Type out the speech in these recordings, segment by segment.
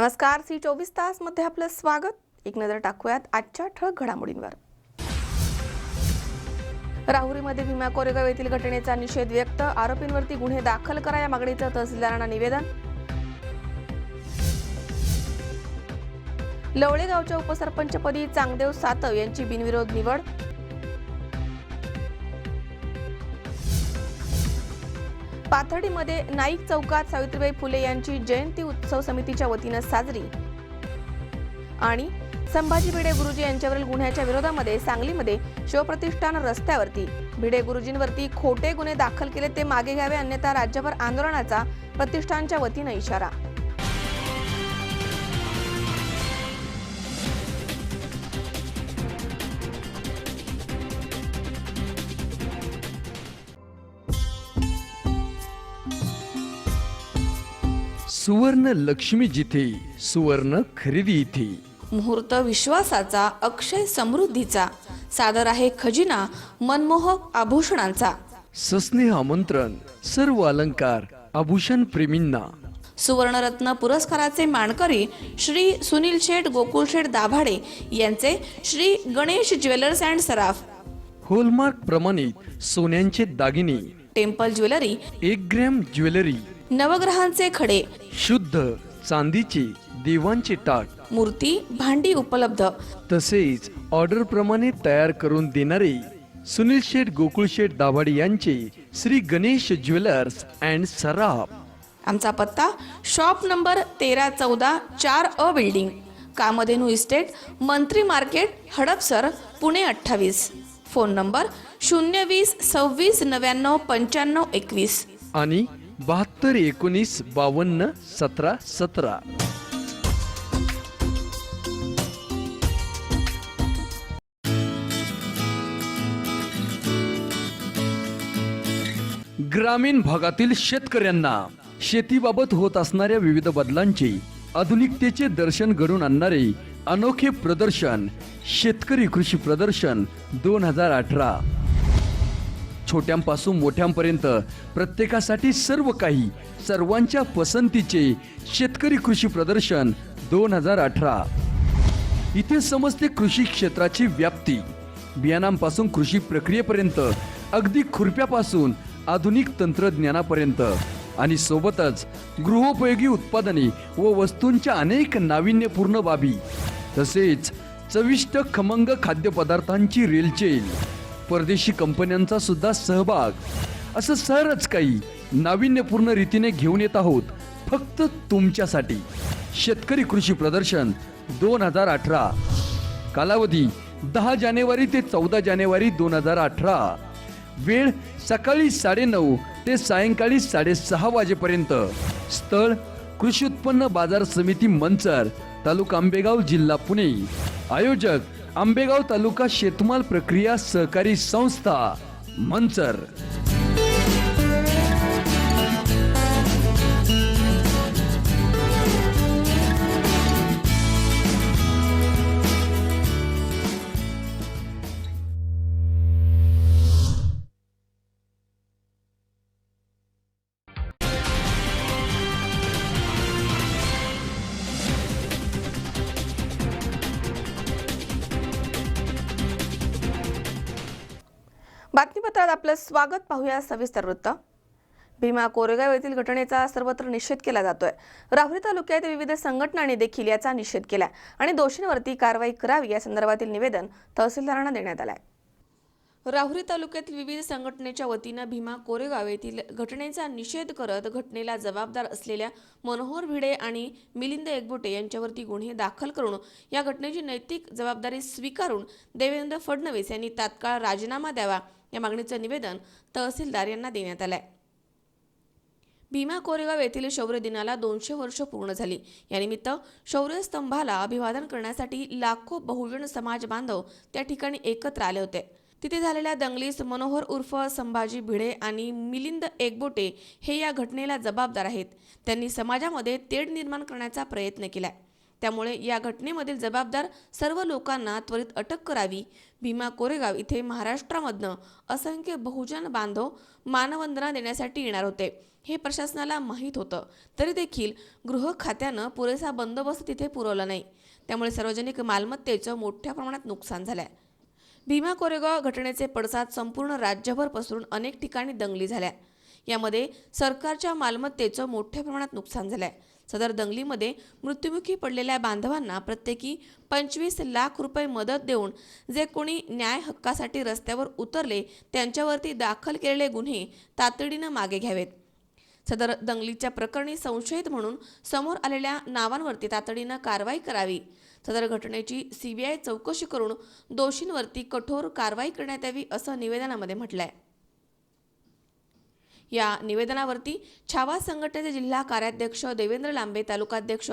नमस्कार, C24 तास मध्ये आपलं स्वागत. एक नजर टाकूयात आजच्या ठळक घडामोडींवर. राहुरीमध्ये भीमा कोरेगाव येथील घटनेचा निषेध व्यक्त. आरोपींवरती गुन्हे दाखल करा या मागणीचं तहसीलदारांना निवेदन. लवळे गावच्या उपसरपंचपदी चांगदेव सातव यांची बिनविरोध निवड. पाथर्डीमध्ये नाईक चौकात सावित्रीबाई फुले यांची जयंती उत्सव समितीच्या वतीनं साजरी. आणि संभाजी भिडे गुरुजी यांच्यावरील गुन्ह्याच्या विरोधामध्ये सांगलीमध्ये शिवप्रतिष्ठान रस्त्यावरती भिडे गुरुजींवरती खोटे गुन्हे दाखल केले ते मागे घ्यावे, अन्यथा राज्यभर आंदोलनाचा प्रतिष्ठानच्या वतीनं इशारा. सुवर्ण लक्ष्मी जिथे, सुवर्ण खरेदी इथे. मुहूर्त विश्वासाचा, अक्षय समृद्धीचा, सादर आहे खजिना मनमोहक आभूषणांचा. सस्नेह आमंत्रण सर्व अलंकार आभूषण प्रेमींना. सुवर्णरत्न पुरस्काराचे मानकरी श्री सुनील शेठ गोकुळ शेठ दाभाडे यांचे Shri Ganesh jewellers and Saraf. Hallmark प्रमाणित सोन्यांचे दागिने, टेम्पल ज्वेलरी, 1 ग्रॅम ज्वेलरी, नवग्रहांचे खडे, शुद्ध चांदीचे देवांचे टाक, मूर्ती, भांडी उपलब्ध. तसेच ऑर्डर प्रमाणे तयार करून देणारे सुनील शेठ गोकुळ शेठ दाभाडे यांचे श्री गणेश ज्वेलर्स अँड सराफ. आमचा पत्ता shop number 1314 4A building, Kamdhenu estate, Mantri market, Hadapsar, Pune 28. Phone number 020 26 99 95 21 आणि 72 19 52 17 17. ग्रामीण भागातील शेतकऱ्यांना शेतीबाबत होत असणाऱ्या विविध बदलांचे आधुनिकतेचे दर्शन घडवून आणणारे अनोखे प्रदर्शन शेतकरी कृषी प्रदर्शन 2018. छोट्यांपासून मोठ्यांपर्यंत प्रत्येकासाठी सर्व काही, सर्वांच्या पसंतीचे शेतकरी कृषी प्रदर्शन 2018. इथे समजते कृषी क्षेत्राची व्याप्ती, बियाणांपासून कृषी प्रक्रियेपर्यंत, अगदी खुरप्यापासून आधुनिक तंत्रज्ञानापर्यंत, आणि सोबतच गृहोपयोगी उत्पादने व वस्तूंच्या अनेक नाविन्यपूर्ण बाबी, तसेच चविष्ट खमंग खाद्यपदार्थांची रेलचेल, परदेशी कंपन्यांचा सुद्धा सहभाग, असं सरच काही नाविन्यपूर्ण रीतीने घेऊन येत आहोत फक्त तुमच्यासाठी. शेतकरी कृषी प्रदर्शन 2018. कालावधी 10 जानेवारी ते 14 जानेवारी 2018. वेळ सकाळी 9:30 ते सायंकाळी 6:30 वाजेपर्यंत. स्थळ कृषी उत्पन्न बाजार समिती मंचर, तालुका आंबेगाव, जिल्हा पुणे. आयोजक आंबेगाव तालुका शेतमाल प्रक्रिया सहकारी संस्था, मंचर. बातमीपत्रात आपलं स्वागत. पाहूया सविस्तर वृत्त. भीमा कोरेगाव येथील घटनेचा सर्वत्र निषेध केला जातोय. राहुरी तालुक्यात विविध संघटनांनी देखील याचा निषेध केलाय आणि दोषींवरती कारवाई करावी या संदर्भातील निवेदन तहसीलदारांना देण्यात आलंय. राहुरी तालुक्यातील विविध संघटनेच्या वतीनं भीमा कोरेगाव येथील घटनेचा निषेध करत घटनेला जबाबदार असलेल्या मनोहर भिडे आणि मिलिंद एकबोटे यांच्यावरती गुन्हे दाखल करून या घटनेची नैतिक जबाबदारी स्वीकारून देवेंद्र फडणवीस यांनी तात्काळ राजीनामा द्यावा या मागणीचं निवेदन तहसीलदार यांना देण्यात आलंय. भीमा कोरेगाव येथील शौर्य दिनाला 200 वर्ष पूर्ण झाली. यानिमित्त शौर्य स्तंभाला अभिवादन करण्यासाठी लाखो बहुजन समाज बांधव त्या ठिकाणी एकत्र आले होते. तिथे झालेल्या दंगलीस मनोहर उर्फ संभाजी भिडे आणि मिलिंद एकबोटे हे या घटनेला जबाबदार आहेत. त्यांनी समाजामध्ये तेढ निर्माण करण्याचा प्रयत्न केलाय. त्यामुळे या घटनेमधील जबाबदार सर्व लोकांना त्वरित अटक करावी. भीमा कोरेगाव इथे महाराष्ट्रामधनं असंख्य बहुजन बांधव मानवंदना देण्यासाठी येणार होते हे प्रशासनाला माहीत होतं, तरी देखील गृह खात्यानं पुरेसा बंदोबस्त तिथे पुरवला नाही. त्यामुळे सार्वजनिक मालमत्तेचं मोठ्या प्रमाणात नुकसान झालंय. भीमा कोरेगाव घटनेचे पडसाद संपूर्ण राज्यभर पसरून अनेक ठिकाणी दंगली झाल्या. यामध्ये सरकारच्या मालमत्तेचं मोठ्या प्रमाणात नुकसान झालंय. सदर दंगलीमध्ये मृत्युमुखी पडलेल्या बांधवांना प्रत्येकी 25 लाख रुपये मदत देऊन जे कोणी न्याय हक्कासाठी रस्त्यावर उतरले त्यांच्यावरती दाखल केलेले गुन्हे तातडीनं मागे घ्यावेत. सदर दंगलीच्या प्रकरणी संशयित म्हणून समोर आलेल्या नावांवरती तातडीनं कारवाई करावी. सदर घटनेची CBI चौकशी करून दोषींवरती कठोर कारवाई करण्यात यावी असं निवेदनामध्ये म्हटलंय. या निवेदनावरती छावा संघटनेचे जिल्हा कार्याध्यक्ष देवेंद्र लांबे, तालुकाध्यक्ष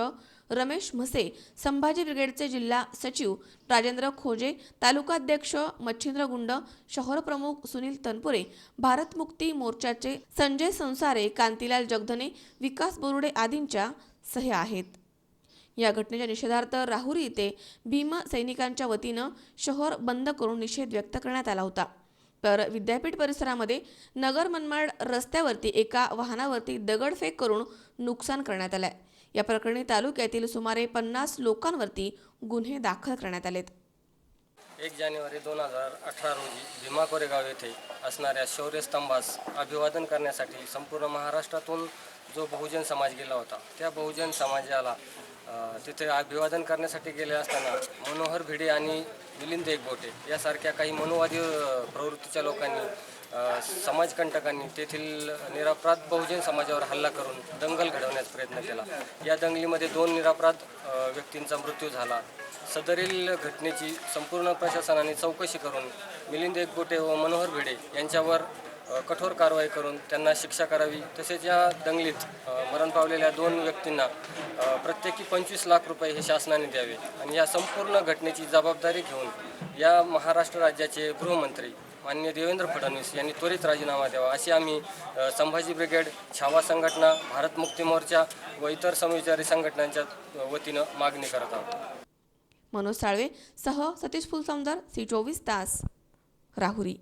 रमेश म्हसे, संभाजी ब्रिगेडचे जिल्हा सचिव राजेंद्र खोजे, तालुकाध्यक्ष मच्छिंद्र गुंड, शहर प्रमुख सुनील तनपुरे, भारत मुक्ती मोर्चाचे संजय संसारे, कांतीलाल जगधने, विकास बोरुडे आदींच्या सह्या आहेत. या घटनेच्या निषेधार्थ राहुरी येथे भीम सैनिकांच्या वतीनं शहर बंद करून निषेध व्यक्त करण्यात आला होता. तर विद्यापीठ परिसरामध्ये नगर मनमाड रस्त्यावरती एका वाहनावरती दगडफेक करून नुकसान करण्यात आलंय. या प्रकरणी तालुक्यातील सुमारे 50 लोकांवरती गुन्हे दाखल करण्यात आलेत. 1 जानेवारी 2018 रोजी भीमा कोरेगाव येथे असणाऱ्या शौर्यस्तंभास अभिवादन करण्यासाठी संपूर्ण महाराष्ट्रातून जो बहुजन समाज गेला होता, त्या बहुजन समाजाला तिथे अभिवादन करण्यासाठी गेले असताना मनोहर भिडे आणि मिलिंद एकबोटे यासारख्या काही मनुवादी प्रवृत्तीच्या लोकांनी समाजकंटकांनी तेथील निरपराध बहुजन समाजावर हल्ला करून दंगल घडवण्याचा प्रयत्न केला. या दंगलीमध्ये 2 निरपराध व्यक्तींचा मृत्यू झाला. सदरील घटनेची संपूर्ण प्रशासनाने चौकशी करून मिलिंद एकबोटे व मनोहर भिडे यांच्यावर कठोर कारवाई करून त्यांना शिक्षा करावी. तसेच या दंगलीत मरण पावलेल्या 2 व्यक्तींना प्रत्येकी 25 लाख रुपये हे शासनाने द्यावे आणि या संपूर्ण घटनेची जबाबदारी घेऊन या महाराष्ट्र राज्याचे गृहमंत्री माननीय देवेंद्र फडणवीस यांनी त्वरित राजीनामा द्यावा अशी आम्ही संभाजी ब्रिगेड, छावा संघटना, भारत मुक्ती मोर्चा व इतर समविचारी संघटनांच्या वतीनं मागणी करत आहोत. मनोज साळवे सह सतीश फुलसौंदर, C24 तास, राहुरी.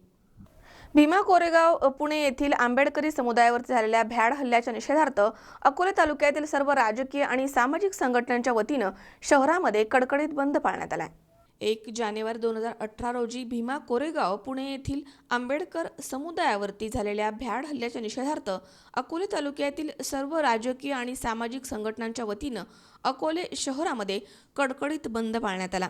भीमा कोरेगाव पुणे येथील आंबेडकरी समुदायावरती झालेल्या भ्याड हल्ल्याच्या निषेधार्थ अकोले तालुक्यातील सर्व राजकीय आणि सामाजिक संघटनांच्या वतीनं शहरामध्ये कडकडीत बंद पाळण्यात आलाय. 1 जानेवारी 2018 रोजी भीमा कोरेगाव पुणे येथील आंबेडकर समुदायावरती झालेल्या भ्याड हल्ल्याच्या निषेधार्थ अकोले तालुक्यातील सर्व राजकीय आणि सामाजिक संघटनांच्या वतीनं अकोले शहरामध्ये कडकडीत बंद पाळण्यात आला.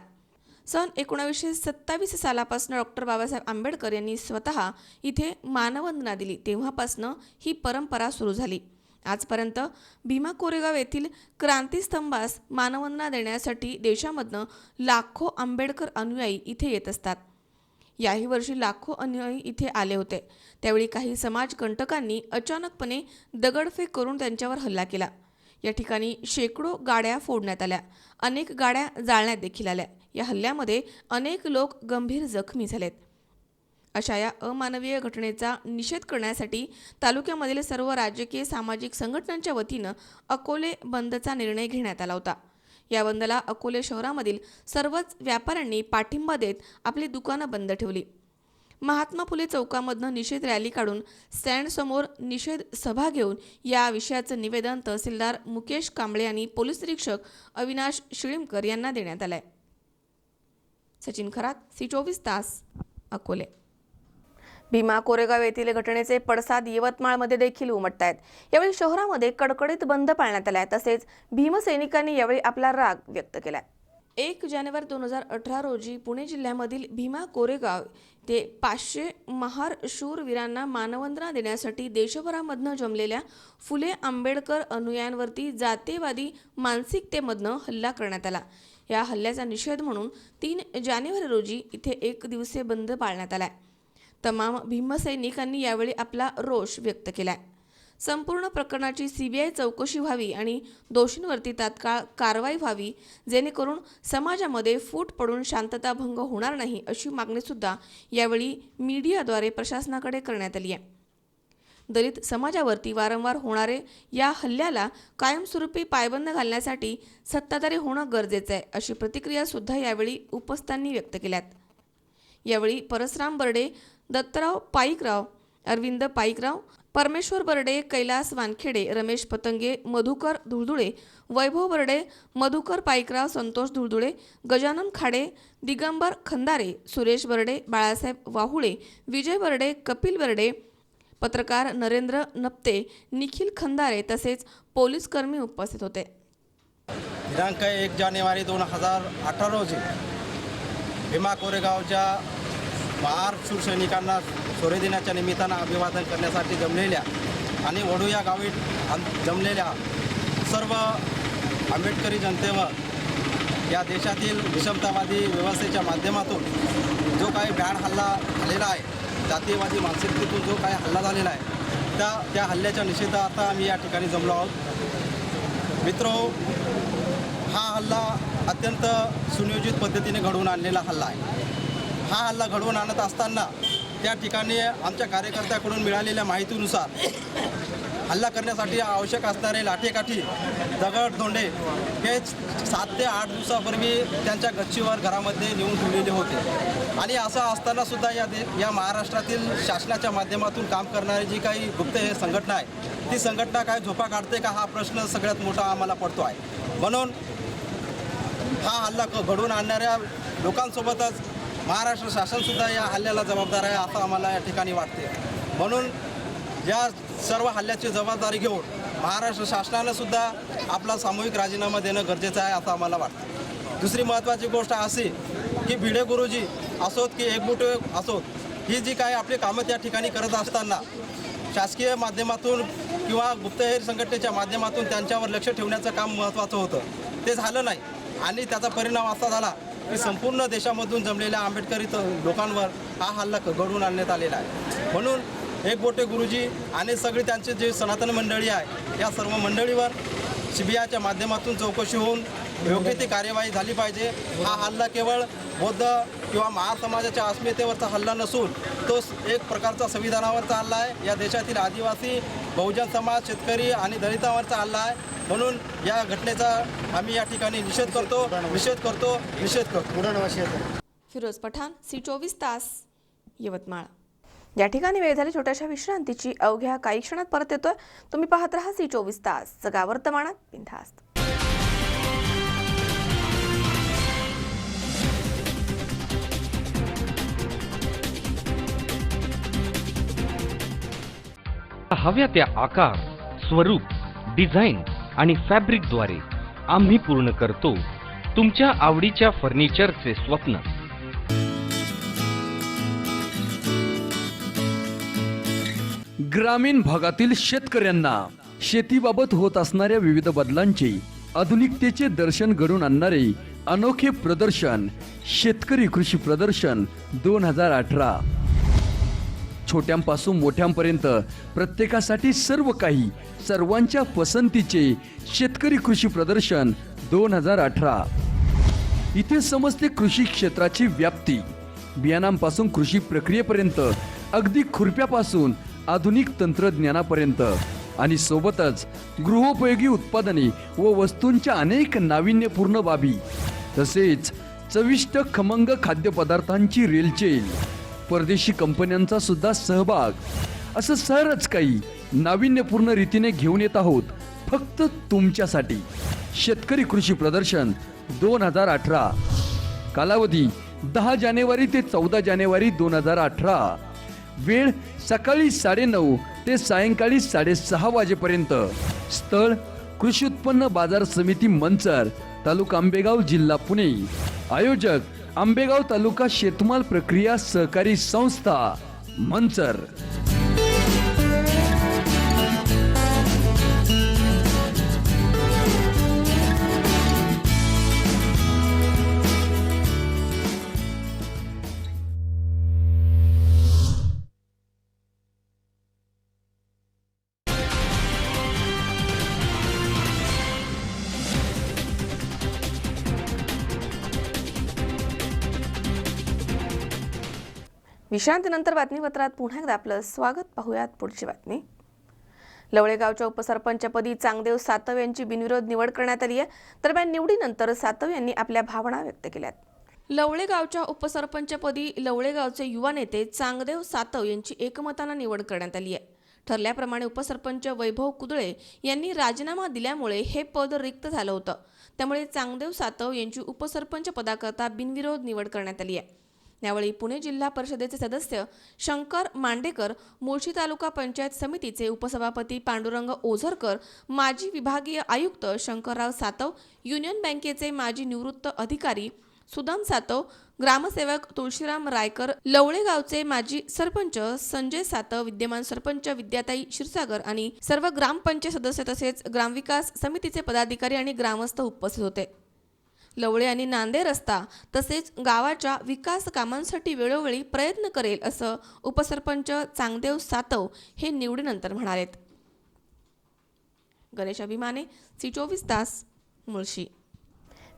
सन 1927 सालापासून डॉक्टर बाबासाहेब आंबेडकर यांनी स्वतः इथे मानवंदना दिली तेव्हापासून ही परंपरा सुरू झाली. आजपर्यंत भीमा कोरेगाव येथील क्रांतीस्तंभास मानवंदना देण्यासाठी देशामधनं लाखो आंबेडकर अनुयायी इथे येत असतात. याही वर्षी लाखो अनुयायी इथे आले होते. त्यावेळी काही समाजकंटकांनी अचानकपणे दगडफेक करून त्यांच्यावर हल्ला केला. या ठिकाणी शेकडो गाड्या फोडण्यात आल्या, अनेक गाड्या जाळण्यात देखील आल्या. या हल्ल्यामध्ये अनेक लोक गंभीर जखमी झालेत. अशा या अमानवीय घटनेचा निषेध करण्यासाठी तालुक्यामधील सर्व राजकीय सामाजिक संघटनांच्या वतीनं अकोले बंदचा निर्णय घेण्यात आला होता. या बंदला अकोले शहरामधील सर्वच व्यापाऱ्यांनी पाठिंबा देत आपली दुकानं बंद ठेवली. महात्मा फुले चौकामधनं निषेध रॅली काढून स्टँडसमोर निषेध सभा घेऊन या विषयाचं निवेदन तहसीलदार मुकेश कांबळे आणि पोलीस निरीक्षक अविनाश शिळीमकर यांना देण्यात आलंय. सचिन खरात, C24 तास, अकोले. भीमा कोरेगाव येथील घटनेचे पडसाद यवतमाळमध्ये देखील उमटत आहेत. यावेळी शहरामध्ये कडकडीत बंद पाळण्यात आलाय. तसेच भीमसैनिकांनी यावेळी आपला राग व्यक्त केलाय. 1 जानेवारी 2018 रोजी पुणे जिल्ह्यामधील भीमा कोरेगाव ते 500 महार शूरवीरांना मानवंदना देण्यासाठी देशभरामधनं जमलेल्या फुले आंबेडकर अनुयायांवरती जातीयवादी मानसिकतेमधनं हल्ला करण्यात आला. या हल्ल्याचा निषेध म्हणून 3 जानेवारी रोजी इथे 1 दिवसीय बंद पाळण्यात आलाय. तमाम भीमसैनिकांनी यावेळी आपला रोष व्यक्त केलाय. संपूर्ण प्रकरणाची CBI चौकशी व्हावी आणि दोषींवरती तात्काळ कारवाई व्हावी, जेणेकरून समाजामध्ये फूट पडून शांतता भंग होणार नाही, अशी मागणी सुद्धा यावेळी मीडियाद्वारे प्रशासनाकडे करण्यात आली आहे. दलित समाजावरती वारंवार होणारे या हल्ल्याला कायमस्वरूपी पायबंद घालण्यासाठी सत्ताधारी होणं गरजेचं आहे, अशी प्रतिक्रिया सुद्धा यावेळी उपस्थितांनी व्यक्त केल्यात. यावेळी परसराम बर्डे, दत्तराव पाईकराव, अरविंद पाईकराव, परमेश्वर बर्डे, कैलास वानखेडे, रमेश पतंगे, मधुकर धुळधुळे, वैभव बर्डे, मधुकर पाईकराव, संतोष धुळधुळे, गजानन खाडे, दिगंबर खंदारे, सुरेश बर्डे, बाळासाहेब वाहुळे, विजय बर्डे, कपिल बर्डे, पत्रकार नरेंद्र नप्ते, निखिल खंदारे तसेच पोलीस कर्मी उपस्थित होते. दिनांक 1 जानेवारी 2018 रोजी भीमा कोरेगावच्या महार शिवसैनिकांना शौर्य दिनाच्या निमित्तानं अभिवादन करण्यासाठी जमलेल्या आणि वडू या गावी जमलेल्या सर्व आंबेडकरी जनतेवर या देशातील विषमतावादी व्यवस्थेच्या माध्यमातून जो काही भ्याड हल्ला झालेला आहे, जातीयवादी मानसिकतेतून जो काही हल्ला झालेला आहे, त्या हल्ल्याच्या निषेधार्थ आम्ही या ठिकाणी जमलो आहोत. मित्रो, हा हल्ला अत्यंत सुनियोजित पद्धतीने घडवून आणलेला हल्ला आहे. हा हल्ला घडवून आणत असताना त्या ठिकाणी आमच्या कार्यकर्त्याकडून मिळालेल्या माहितीनुसार हल्ला करण्यासाठी आवश्यक असणारे लाठीकाठी, दगड, धोंडे हे 7 ते 8 दिवसापूर्वी त्यांच्या गच्चीवर घरामध्ये नेऊन ठेवलेले होते. आणि असं असतानासुद्धा या महाराष्ट्रातील शासनाच्या माध्यमातून काम करणारी जी काही गुप्तहेर संघटना आहे, ती संघटना काय झोपा काढते का, हा प्रश्न सगळ्यात मोठा आम्हाला पडतो आहे. म्हणून हा हल्ला घडवून आणणाऱ्या लोकांसोबतच महाराष्ट्र शासनसुद्धा या हल्ल्याला जबाबदार आहे असं आम्हाला या ठिकाणी वाटते. म्हणून या सर्व हल्ल्याची जबाबदारी घेऊन महाराष्ट्र शासनानंसुद्धा आपला सामूहिक राजीनामा देणं गरजेचं आहे असं आम्हाला वाटतं. दुसरी महत्त्वाची गोष्ट अशी की भिडे गुरुजी असोत की एकबोटे असोत, ही जी काही आपली कामं त्या ठिकाणी करत असताना शासकीय माध्यमातून किंवा गुप्तहेर संघटनेच्या माध्यमातून त्यांच्यावर लक्ष ठेवण्याचं काम महत्त्वाचं होतं. ते झालं नाही आणि त्याचा परिणाम असा झाला की संपूर्ण देशामधून जमलेल्या आंबेडकरी लोकांवर हा हल्ला घडवून आणण्यात आलेला आहे. म्हणून एकबोटे गुरुजी आणि सगळी त्यांची जी सनातन मंडळी आहे, या सर्व मंडळीवर CBIच्या माध्यमातून चौकशी होऊन योग्य ती कार्यवाही झाली पाहिजे. हा हल्ला केवळ बौद्ध किंवा महार समाजाच्या अस्मितेवरचा हल्ला नसून तो एक प्रकारचा संविधानावरचा हल्ला आहे. या देशातील आदिवासी, बहुजन समाज, शेतकरी आणि दलितांवरचा हल्ला आहे. म्हणून या घटनेचा आम्ही या ठिकाणी निषेध करतो. फिरोज पठाण, C24 तास, यवतमाळ. या ठिकाणी वेळ झाली छोट्याशा विश्रांतीची. अवघ्या काही क्षणात परत येतोय. तुम्ही पाहत राहा C24 तास, जगा वर्तमानात बिनधास्त. हव्या त्या आकार, स्वरूप, डिझाईन आणि फॅब्रिकद्वारे आम्ही पूर्ण करतो तुमच्या आवडीच्या फर्निचरचे स्वप्न. ग्रामीण भागातील शेतकऱ्यांना शेतीबाबत होत असणाऱ्या विविध बदलांचे आधुनिकतेचे दर्शन घडवून आणणारे अनोखे प्रदर्शन शेतकरी कृषी प्रदर्शन 2018. छोट्यांपासून मोठ्यांपर्यंत प्रत्येकासाठी सर्व काही, सर्वांच्या पसंतीचे शेतकरी कृषी प्रदर्शन 2018. इथे समजते कृषी क्षेत्राची व्याप्ती, बियाणांपासून कृषी प्रक्रियेपर्यंत, अगदी खुरप्यापासून आधुनिक तंत्रज्ञानापर्यंत, आणि सोबतच गृहोपयोगी उत्पादने व वस्तूंच्या अनेक नाविन्यपूर्ण बाबी, तसेच चविष्ट खमंग खाद्यपदार्थांची रेलचेल, परदेशी कंपन्यांचा सुद्धा सहभाग, असं सरच काही नाविन्यपूर्ण रीतीने घेऊन येत आहोत फक्त तुमच्यासाठी. शेतकरी कृषी प्रदर्शन 2018. कालावधी 10 जानेवारी ते 14 जानेवारी 2018. वेळ सकाळी 9:30 ते सायंकाळी 6:30 वाजेपर्यंत. स्थळ कृषी उत्पन्न बाजार समिती मंचर, तालुका आंबेगाव, जिल्हा पुणे. आयोजक आंबेगाव तालुका शेतमाल प्रक्रिया सहकारी संस्था, मंचर. विश्रांतीनंतर बातमीपत्रात पुन्हा एकदा आपलं स्वागत. पाहूयात पुढची बातमी. लवळे गावच्या उपसरपंचपदी चांगदेव सातव यांची बिनविरोध निवड करण्यात आली आहे. दरम्यान निवडीनंतर सातव यांनी आपल्या भावना व्यक्त केल्यात. लवळे गावच्या उपसरपंचपदी लवळे गावचे युवा नेते चांगदेव सातव यांची एकमतानं निवड करण्यात आली आहे. ठरल्याप्रमाणे उपसरपंच वैभव कुदळे यांनी राजीनामा दिल्यामुळे हे पद रिक्त झालं होतं. त्यामुळे चांगदेव सातव यांची उपसरपंच पदाकरता बिनविरोध निवड करण्यात आली आहे. यावेळी पुणे जिल्हा परिषदेचे सदस्य शंकर मांडेकर, मुळशी तालुका पंचायत समितीचे उपसभापती पांडुरंग ओझरकर, माजी विभागीय आयुक्त शंकरराव सातव, युनियन बँकेचे माजी निवृत्त अधिकारी सुदाम सातव, ग्रामसेवक तुळशीराम रायकर, लवळे गावचे माजी सरपंच संजय सातव, विद्यमान सरपंच विद्याताई क्षीरसागर आणि सर्व ग्रामपंचायत सदस्य तसेच ग्रामविकास समितीचे पदाधिकारी आणि ग्रामस्थ उपस्थित होते. लवळे आणि नांदे रस्ता तसेच गावाच्या विकास कामांसाठी वेळोवेळी प्रयत्न करेल असं उपसरपंच चांगदेव सातव हे निवडीनंतर म्हणालेत. गणेश अभिमाने, सी24 तास, मुळशी.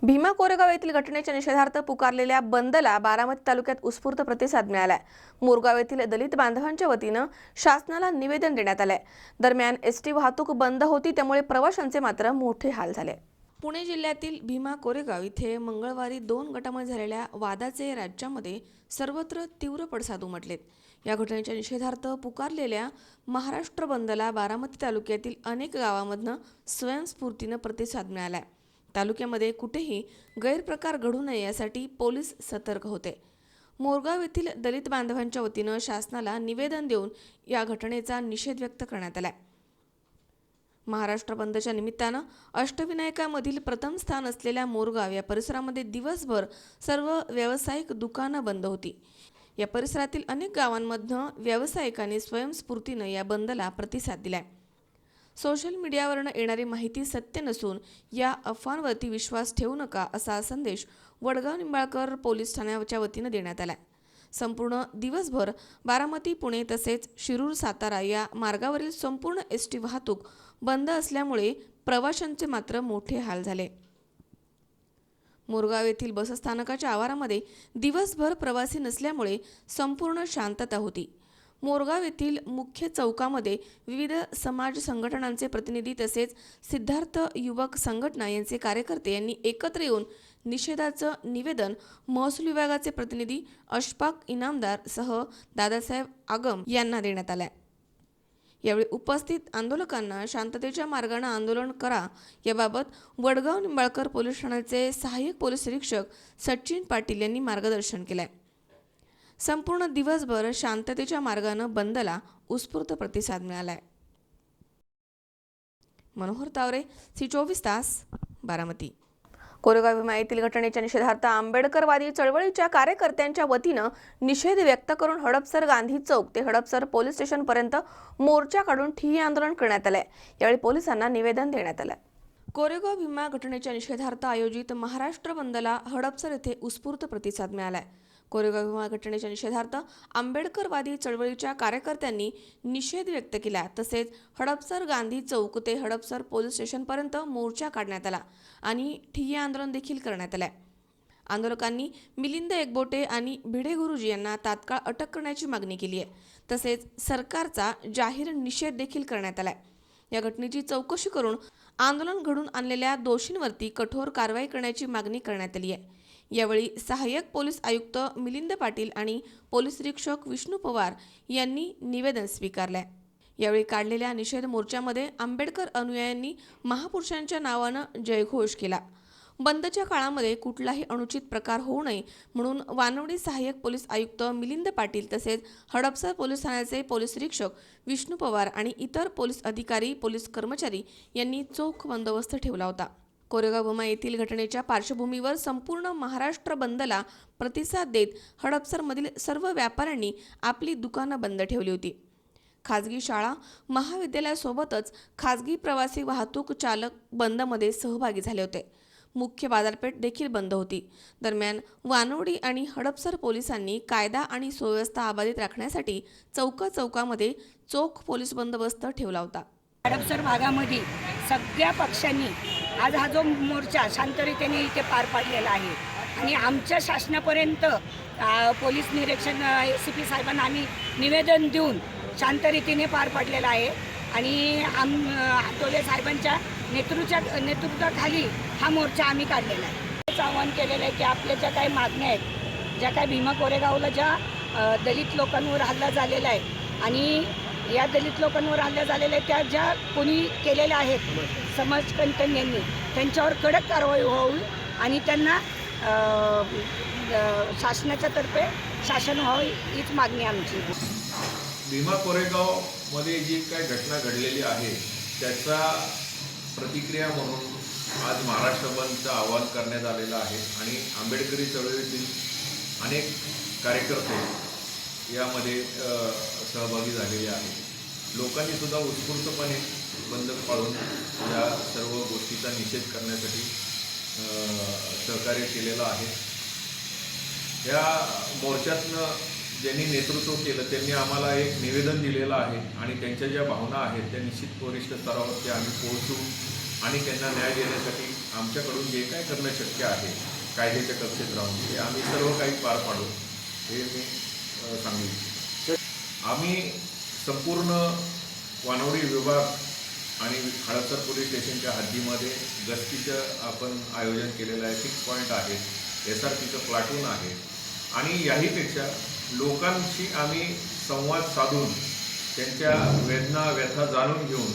भीमा कोरेगाव येथील घटनेच्या निषेधार्थ पुकारलेल्या बंदला बारामती तालुक्यात उत्स्फूर्त प्रतिसाद मिळालाय. मोरगाव येथील दलित बांधवांच्या वतीनं शासनाला निवेदन देण्यात आलंय. दरम्यान एसटी वाहतूक बंद होती, त्यामुळे प्रवाशांचे मात्र मोठे हाल झाले. पुणे जिल्ह्यातील भीमा कोरेगाव इथे मंगळवारी 2 गटांमध्ये झालेल्या वादाचे राज्यामध्ये सर्वत्र तीव्र पडसाद उमटलेत. या घटनेच्या निषेधार्थ पुकारलेल्या महाराष्ट्र बंदला बारामती तालुक्यातील अनेक गावांमधनं स्वयंस्फूर्तीनं प्रतिसाद मिळालाय. तालुक्यामध्ये कुठेही गैरप्रकार घडू नये यासाठी पोलीस सतर्क होते. मोरगाव येथील दलित बांधवांच्या वतीनं शासनाला निवेदन देऊन या घटनेचा निषेध व्यक्त करण्यात आलाय. महाराष्ट्र बंदच्या निमित्तानं अष्टविनायकामधील प्रथम स्थान असलेल्या मोरगाव या परिसरामध्ये दिवसभर सर्व व्यावसायिक दुकानं बंद होती. या परिसरातील अनेक गावांमधनं व्यावसायिकांनी स्वयंस्फूर्तीनं या बंदला प्रतिसाद दिलाय. सोशल मीडियावरनं येणारी माहिती सत्य नसून या अफवांवरती विश्वास ठेवू नका असा संदेश वडगाव निंबाळकर पोलीस ठाण्याच्या वतीनं देण्यात आला. संपूर्ण दिवसभर बारामती, पुणे तसेच शिरूर, सातारा या मार्गावरील संपूर्ण एसटी वाहतूक बंद असल्यामुळे प्रवाशांचे मात्र मोठे हाल झाले. मोरगाव येथील बसस्थानकाच्या आवारामध्ये दिवसभर प्रवासी नसल्यामुळे संपूर्ण शांतता होती. मोरगाव येथील मुख्य चौकामध्ये विविध समाज संघटनांचे प्रतिनिधी तसेच सिद्धार्थ युवक संघटना यांचे कार्यकर्ते यांनी एकत्र येऊन निषेधाचं निवेदन महसूल विभागाचे प्रतिनिधी अशफाक इनामदार सह दादासाहेब आगम यांना देण्यात आलंय. यावेळी उपस्थित आंदोलकांना शांततेच्या मार्गाने आंदोलन करा याबाबत वडगाव निंबाळकर पोलीस ठाण्याचे सहाय्यक पोलीस निरीक्षक सचिन पाटील यांनी मार्गदर्शन केलंय. संपूर्ण दिवसभर शांततेच्या मार्गानं बंदला उत्स्फूर्त प्रतिसाद मिळालाय. मनोहर तावरे, सी24 तास, बारामती. कोरेगाव भीमा येथील घटनेच्या निषेधार्थ आंबेडकरवादी चळवळीच्या कार्यकर्त्यांच्या वतीनं निषेध व्यक्त करून हडपसर गांधी चौक ते हडपसर पोलीस स्टेशनपर्यंत मोर्चा काढून ठिय्या आंदोलन करण्यात आलंय. यावेळी पोलिसांना निवेदन देण्यात आलं. कोरेगाव भीमा घटनेच्या निषेधार्थ आयोजित महाराष्ट्र बंदला हडपसर येथे उत्स्फूर्त प्रतिसाद मिळालाय. कोरेगाव भीमा घटनेच्या निषेधार्थ आंबेडकरवादी चळवळीच्या कार्यकर्त्यांनी निषेध व्यक्त केला. तसेच हडपसर गांधी चौक ते हडपसर पोलीस स्टेशनपर्यंत मोर्चा काढण्यात आला आणि ठिय्या आंदोलन देखील करण्यात आलं. आंदोलकांनी मिलिंद एकबोटे आणि भिडे गुरुजी यांना तात्काळ अटक करण्याची मागणी केली आहे. तसेच सरकारचा जाहीर निषेध देखील करण्यात आला. या घटनेची चौकशी करून आंदोलन घडून आणलेल्या दोषींवरती कठोर कारवाई करण्याची मागणी करण्यात आली आहे. यावेळी सहाय्यक पोलीस आयुक्त मिलिंद पाटील आणि पोलीस निरीक्षक विष्णू पवार यांनी निवेदन स्वीकारले. यावेळी काढलेल्या निषेध मोर्चामध्ये आंबेडकर अनुयायांनी महापुरुषांच्या नावानं जयघोष केला. बंदच्या काळामध्ये कुठलाही अनुचित प्रकार होऊ नये म्हणून वानवडी सहाय्यक पोलीस आयुक्त मिलिंद पाटील तसेच हडपसर पोलीस ठाण्याचे पोलीस निरीक्षक विष्णू पवार आणि इतर पोलीस अधिकारी, पोलीस कर्मचारी यांनी चोख बंदोबस्त ठेवला होता. कोरेगाव भीमा येथील घटनेच्या पार्श्वभूमीवर संपूर्ण महाराष्ट्र बंदला प्रतिसाद देत हडपसरमधील सर्व व्यापाऱ्यांनी आपली दुकानं बंद ठेवली होती. खाजगी शाळा, महाविद्यालयासोबतच खाजगी प्रवासी वाहतूक चालक बंदमध्ये सहभागी झाले होते. मुख्य बाजारपेठ देखील बंद होती. दरम्यान वानवडी आणि हडपसर पोलिसांनी कायदा आणि सुव्यवस्था अबाधित राखण्यासाठी चौकामध्ये चोख पोलीस बंदोबस्त ठेवला होता. हडपसर भागामध्ये सगळ्या पक्षांनी आज हा जो मोर्चा शांतरित्याने इथे पार पाडलेला आहे आणि आमच्या शासनापर्यंत पोलीस निरीक्षण ACP साहेबांना आम्ही निवेदन देऊन शांतरितीने पार पाडलेला आहे. आणि आठवले साहेबांच्या नेतृत्वाखाली हा मोर्चा आम्ही काढलेला आहे. हेच आवाहन केलेलं आहे की आपल्या ज्या काही मागण्या आहेत, ज्या काही भीमा कोरेगावला ज्या दलित लोकांवर हल्ला झालेला आहे आणि या दलित लोकांवर हल्ला झालेल्या आहे त्या ज्या कोणी केलेल्या आहेत समाजकंटकांनी, त्यांच्यावर कडक कारवाई व्हावी आणि त्यांना शासनाच्या तर्फे शासन व्हावी हीच मागणी आमची. भीमा कोरेगावमध्ये जी काय घटना घडलेली आहे त्याचा प्रतिक्रिया म्हणून आज महाराष्ट्र बंदचं आवाहन करण्यात आलेलं आहे आणि आंबेडकरी चळवळीतील अनेक कार्यकर्ते यामध्ये सहभागी झालेले आहेत. लोकांनी सुद्धा उत्स्फूर्तपणे बंद पाळून या सर्व गोष्टीचा निषेध करण्यासाठी सहकार्य केलेलं आहे. या मोर्चातनं ज्यांनी नेतृत्व केलं त्यांनी आम्हाला एक निवेदन दिलेलं आहे आणि त्यांच्या ज्या भावना आहेत त्या निश्चित वरिष्ठ स्तरावर ते आम्ही पोहोचू आणि त्यांना न्याय देण्यासाठी आमच्याकडून जे काय करणं शक्य आहे कायद्याच्या कक्षेत राहून ते आम्ही सर्व काही पार पाडू हे मी सांगू इच्छितो. आम्ही संपूर्ण वानवडी विभाग आणि हडपसर पोलीस स्टेशनच्या हद्दीमध्ये गस्तीचं आपण आयोजन केलेलं आहे. 6 पॉईंट आहेत, SRPचं प्लाटून आहे आणि याहीपेक्षा लोकांशी आम्ही संवाद साधून त्यांच्या वेदना व्यथा जाणून घेऊन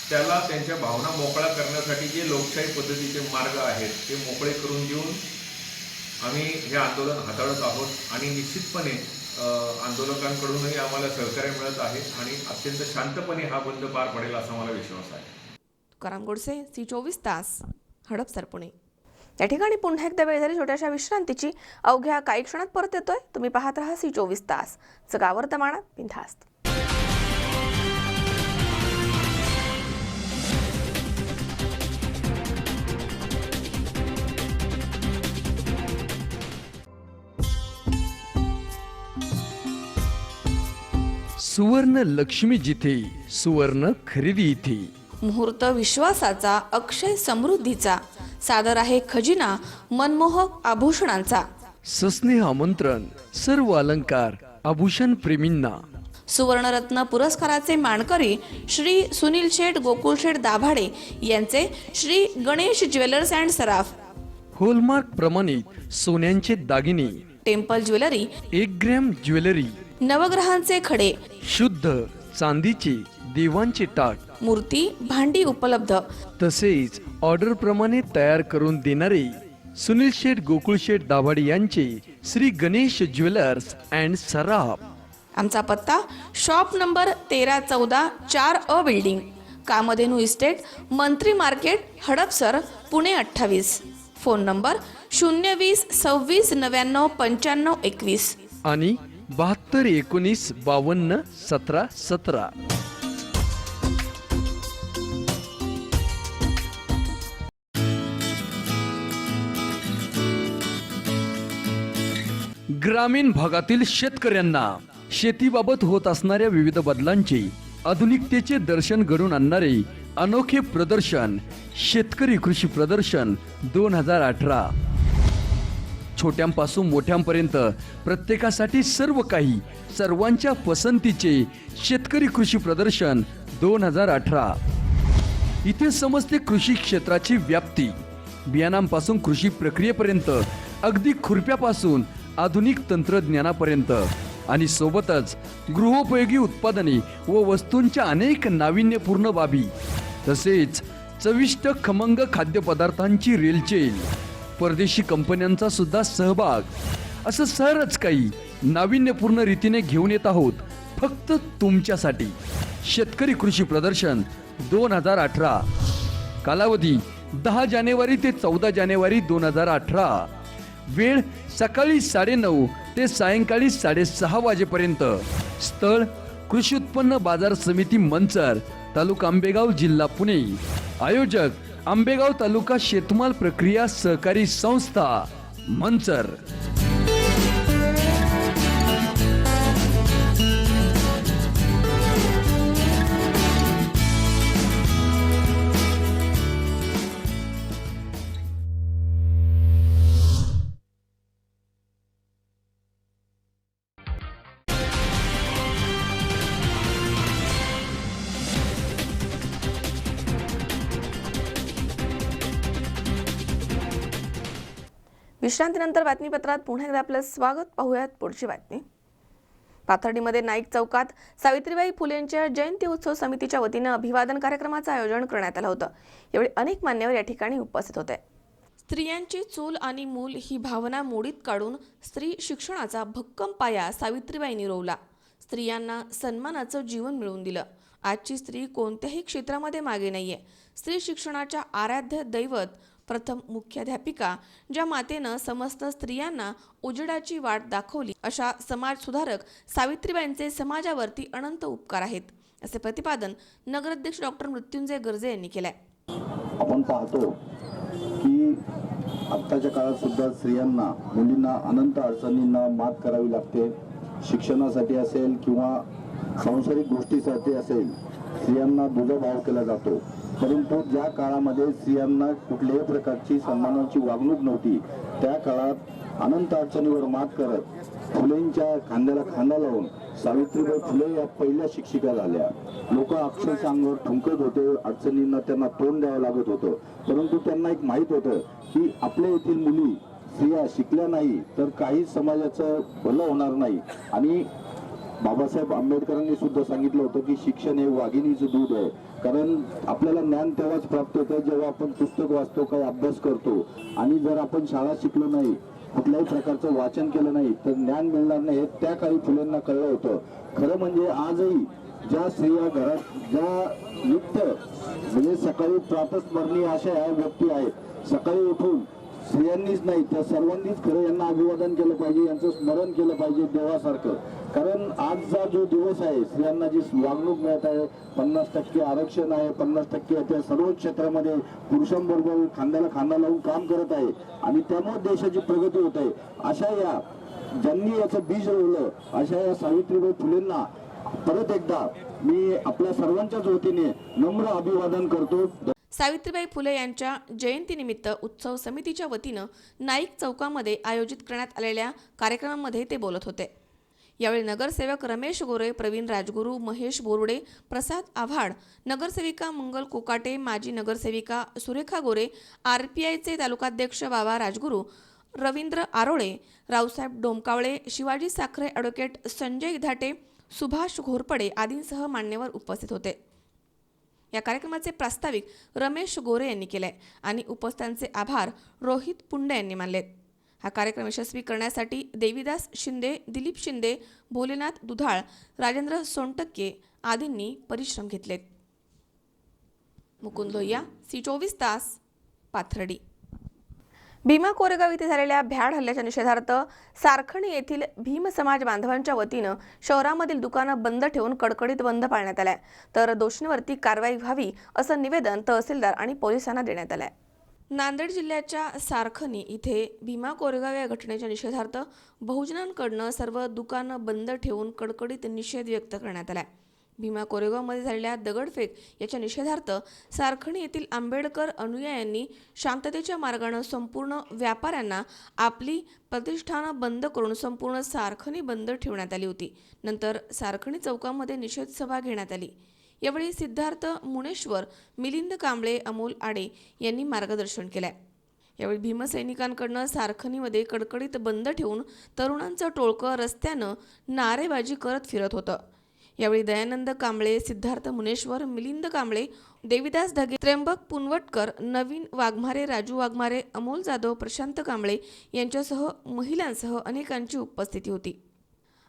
त्याला त्यांच्या भावना मोकळा करण्यासाठी जे लोकशाही पद्धतीचे मार्ग आहेत ते मोकळे करून देऊन आम्ही हे आंदोलन हाताळत आहोत आणि निश्चितपणे आंदोलकांकडूनही आम्हाला सहकार्य मिळत आहे आणि अत्यंत शांतपणे हा बंद पार पडेल असा मला विश्वास आहे. तुकाराम गोडसे, C24 तास, हडपसर, पुणे. या ठिकाणी पुन्हा एकदा वेळ झाली छोट्याशा विश्रांतीची. अवघ्या काही क्षणात परत येतोय. तुम्ही पाहत राहा C24 तास, जगा वर्तमानात बिनधास्त. सुवर्ण लक्ष्मी जिथे, सुवर्ण खरेदी इथे. मुहूर्त विश्वासाचा, अक्षय समृद्धीचा, सादर आहे खजिना मनमोहक आभूषणांचा. सस्नेह आमंत्रण सर्व अलंकार आभूषण प्रेमींना. सुवर्णरत्न पुरस्काराचे मानकरी श्री सुनील शेठ गोकुळ शेठ दाभाडे यांचे Shri Ganesh jewellers and Saraf. Hallmark प्रमाणित सोन्यांचे दागिने. Temple jewellery, 1 gram jewellery. नवग्रहांचे खडे, शुद्ध चांदीचे देवांचे टाट. मूर्ती, भांडी उपलब्ध. तसेच ऑर्डर प्रमाणे तयार करून देणारे सुनील शेठ गोकुळ शेठ दाभाडे यांचे श्री गणेश ज्वेलर्स अँड सराफ. आमचा पत्ता shop number 1314 4A building, Kamdhenu estate, Mantri market, Hadapsar, Pune 28. Phone number 020 26 99 95 21 आणि 72 19 52 17 17. ग्रामीण भागातील शेतकऱ्यांना शेतीबाबत होत असणाऱ्या विविध बदलांचे आधुनिकतेचे दर्शन घडवून आणणारे अनोखे प्रदर्शन शेतकरी कृषी प्रदर्शन 2018. छोट्यांपासून मोठ्यांपर्यंत प्रत्येकासाठी सर्व काही, सर्वांच्या पसंतीचे शेतकरी कृषी प्रदर्शन 2018. इथे समजते कृषी क्षेत्राची व्याप्ती, बियाणांपासून कृषी प्रक्रियेपर्यंत, अगदी खुरप्यापासून आधुनिक तंत्रज्ञानापर्यंत आणि सोबतच गृहोपयोगी उत्पादने व वस्तूंच्या अनेक नाविन्यपूर्ण बाबी, तसेच चविष्ट खमंग खाद्यपदार्थांची रेलचेल, परदेशी कंपन्यांचा सुद्धा सहभाग, असं सरच काही नाविन्यपूर्ण रीतीने घेऊन येत आहोत फक्त तुमच्यासाठी. शेतकरी कृषी प्रदर्शन 2018. कालावधी 10 जानेवारी ते 14 जानेवारी 2018. वेळ सकाळी 9:30 ते सायंकाळी 6:30 वाजेपर्यंत. स्थळ कृषी उत्पन्न बाजार समिती मंचर, तालुका आंबेगाव, जिल्हा पुणे. आयोजक आंबेगाव तालुका शेतमाल प्रक्रिया सहकारी संस्था, मंचर. विश्रांतीनंतर बातमीपत्रात पुन्हा एकदा आपलं स्वागत. पाहूयात पुढची बातमी. पाथर्डीमध्ये नाईक चौकात सावित्रीबाई फुलेंच्या जयंती उत्सव समितीच्या वतीनं अभिवादन कार्यक्रमाचं आयोजन करण्यात आलं होतं. यावेळी अनेक मान्यवर या ठिकाणी उपस्थित होते. स्त्रियांची चूल आणि मूल ही भावना मोडीत काढून स्त्री शिक्षणाचा भक्कम पाया सावित्रीबाईंनी रोवला. स्त्रियांना सन्मानाचं जीवन मिळवून दिलं. आजची स्त्री कोणत्याही क्षेत्रामध्ये मागे नाहीये. स्त्री शिक्षणाच्या आराध्य दैवत, प्रथम मुख्याध्यापिका, ज्या मातेनं समस्त स्त्रियांना उजेडाची वाट दाखवली, अशा समाज सुधारक सावित्रीबाईंचे समाजावरती अनंत उपकार आहेत, असे प्रतिपादन नगराध्यक्ष डॉक्टर मृत्युंजय गर्जे यांनी केलंय. आपण पाहतो की आत्ताच्या काळात सुद्धा स्त्रियांना, मुलींना अनंत अडचणींना मात करावी लागते. शिक्षणासाठी असेल किंवा सांसारिक गोष्टीसाठी असेल, स्त्रियांना दुजाभाव केला जातो. परंतु ज्या काळामध्ये स्त्रियांना कुठल्याही प्रकारची सन्मानाची वागणूक नव्हती, त्या काळात अनंत अडचणीवर मात करत फुलेंच्या खांद्याला खांदा लावून सावित्रीबाई फुले या पहिल्या शिक्षिका झाल्या. लोक अक्षरशः अंगावर ठुंकत होते, अडचणींना त्यांना तोंड द्यावं लागत होतं. परंतु त्यांना एक माहीत होतं की आपल्या येथील मुली स्त्रिया शिकल्या नाही तर काही समाजाचं भलं होणार नाही. आणि बाबासाहेब आंबेडकरांनी सुद्धा सांगितलं होतं की शिक्षण हे वाघिणीचं दूध आहे. कारण आपल्याला ज्ञान तेव्हाच प्राप्त होतं जेव्हा आपण पुस्तक वाचतो, काही अभ्यास करतो. आणि जर आपण शाळा शिकलो नाही, कुठल्याही प्रकारचं वाचन केलं नाही तर ज्ञान मिळणार नाही, हे त्या काळी फुलेंना कळलं होतं. खरं म्हणजे आजही ज्या स्त्रिया घरात, ज्या नित्य म्हणजे सकाळी प्रातस्मरणीय अशा ह्या व्यक्ती आहेत, सकाळी उठून स्त्रियांनीच नाही त्या सर्वांनीच खरं यांना अभिवादन केलं पाहिजे, यांचं स्मरण केलं पाहिजे देवासारखं. कारण आजचा जो दिवस आहे, स्त्रियांना जी वागणूक मिळत आहे, 50% आरक्षण आहे, 50% त्या सर्व क्षेत्रामध्ये पुरुषांबरोबर खांद्याला खांदा लावून काम करत आहे आणि त्यामुळे देशाची प्रगती होत आहे. अशा या ज्यांनी याचं बीज रोवलं, अशा या सावित्रीबाई फुलेंना परत एकदा मी आपल्या सर्वांच्याच वतीने नम्र अभिवादन करतो. सावित्रीबाई फुले यांच्या जयंतीनिमित्त उत्सव समितीच्या वतीनं नाईक चौकामध्ये आयोजित करण्यात आलेल्या कार्यक्रमामध्ये ते बोलत होते. यावेळी नगरसेवक रमेश गोरे, प्रवीण राजगुरू, महेश बोरुडे, प्रसाद आव्हाड, नगरसेविका मंगल कोकाटे, माजी नगरसेविका सुरेखा गोरे, RPIचे तालुकाध्यक्ष बाबा राजगुरू, रवींद्र आरोळे, रावसाहेब डोमकावळे, शिवाजी साखरे, ॲडव्होकेट संजय धाटे, सुभाष घोरपडे आदींसह मान्यवर उपस्थित होते. या कार्यक्रमाचे प्रास्ताविक रमेश गोरे यांनी केले आणि उपस्थितांचे आभार रोहित पुंडे यांनी मानलेत. हा कार्यक्रम यशस्वी करण्यासाठी देवीदास शिंदे, दिलीप शिंदे, भोलेनाथ दुधाळ, राजेंद्र सोनटक्के आदींनी परिश्रम घेतलेत. मुकुंद लोहिया, C24 तास, पाथर्डी. भीमा कोरेगाव येथे झालेल्या भ्याड हल्ल्याच्या निषेधार्थ सारखणी येथील भीम समाज बांधवांच्या वतीनं शहरामधील दुकानं बंद ठेवून कडकडीत बंद पाळण्यात आलाय. तर दोषींवरती कारवाई व्हावी असं निवेदन तहसीलदार आणि पोलिसांना देण्यात आलंय. नांदेड जिल्ह्याच्या सारखणी इथे भीमा कोरेगाव या घटनेच्या निषेधार्थ बहुजनांकडून सर्व दुकानं बंद ठेवून कडकडीत निषेध व्यक्त करण्यात आलाय. भीमा कोरेगावमध्ये झालेल्या दगडफेक याच्या निषेधार्थ सारखणी येथील आंबेडकर अनुयायांनी शांततेच्या मार्गाने संपूर्ण व्यापाऱ्यांना आपली प्रतिष्ठानं बंद करून संपूर्ण सारखणी बंद ठेवण्यात आली होती. नंतर सारखणी चौकामध्ये निषेध सभा घेण्यात आली. यावेळी सिद्धार्थ मुनेश्वर, मिलिंद कांबळे, अमोल आडे यांनी मार्गदर्शन केलंय. यावेळी भीमसैनिकांकडून सारखणीमध्ये कडकडीत बंद ठेवून तरुणांचं टोळकं रस्त्यानं नारेबाजी करत फिरत होतं. यावेळी दयानंद कांबळे, सिद्धार्थ मुनेश्वर, मिलिंद कांबळे, देविदास ढगे, त्र्यंबक पुनवटकर, नवीन वाघमारे, राजू वाघमारे, अमोल जाधव, प्रशांत कांबळे यांच्यासह महिलांसह अनेकांची उपस्थिती होती.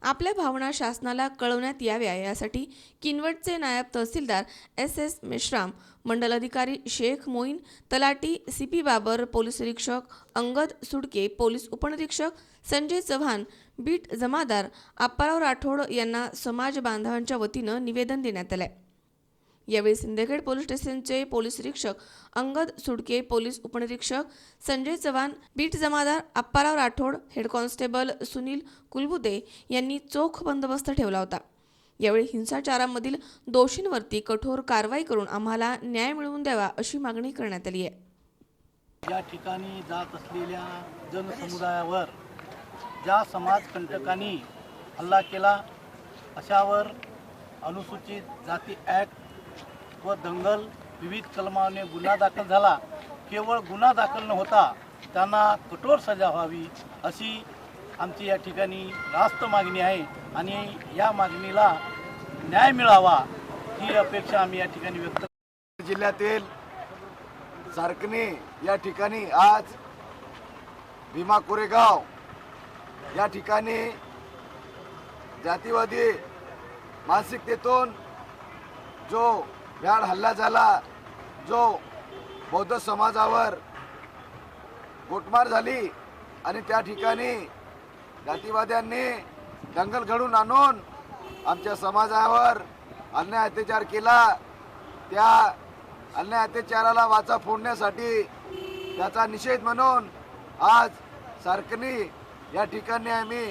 आपल्या भावना शासनाला कळवण्यात याव्या यासाठी किनवटचे नायब तहसीलदार SS मेश्राम, मंडल अधिकारी शेख मोईन, तलाठी CP बाबर, पोलीस निरीक्षक अंगद सुडके, पोलीस उपनिरीक्षक संजय चव्हाण, बीट जमादार अप्पाराव राठोड यांना समाज बांधवांच्या वतीनं निवेदन देण्यात आलंय. यावेळी सिंदखेड पोलीस स्टेशनचे पोलीस निरीक्षक अंगद सुडके, पोलीस उपनिरीक्षक संजय चव्हाण, बीट जमादार अप्पाराव राठोड, हेड कॉन्स्टेबल सुनील कुलबुते यांनी चोख बंदोबस्त ठेवला होता. यावेळी हिंसाचारामधील दोषींवरती कठोर कारवाई करून आम्हाला न्याय मिळवून द्यावा अशी मागणी करण्यात आली आहे. या ठिकाणी जात असलेल्या जनसमुदायावर ज्या समाजकंटकांनी हल्ला केला अशावर अनुसूचित जाती ॲक्ट व दंगल विविध कलमाने गुन्हा दाखल झाला. केवळ गुन्हा दाखल न होता त्यांना कठोर सजा व्हावी अशी आमची या ठिकाणी रास्त मागणी आहे आणि या मागणीला न्याय मिळावा ही अपेक्षा आम्ही या ठिकाणी व्यक्त करतो. जिल्ह्यातील सारकणी या ठिकाणी आज भीमा कोरेगाव या ठिकाणी जातीवादी मानसिकतेतून जो भ्याड हल्ला झाला, जो बौद्ध समाजावर गोटमार झाली आणि त्या ठिकाणी जातीवाद्यांनी दंगल घडवून आणून आमच्या समाजावर अन्याय अत्याचार केला. त्या अन्याय अत्याचाराला वाचा फोडण्यासाठी त्याचा निषेध म्हणून आज सारकणी या ठिकाणी आम्ही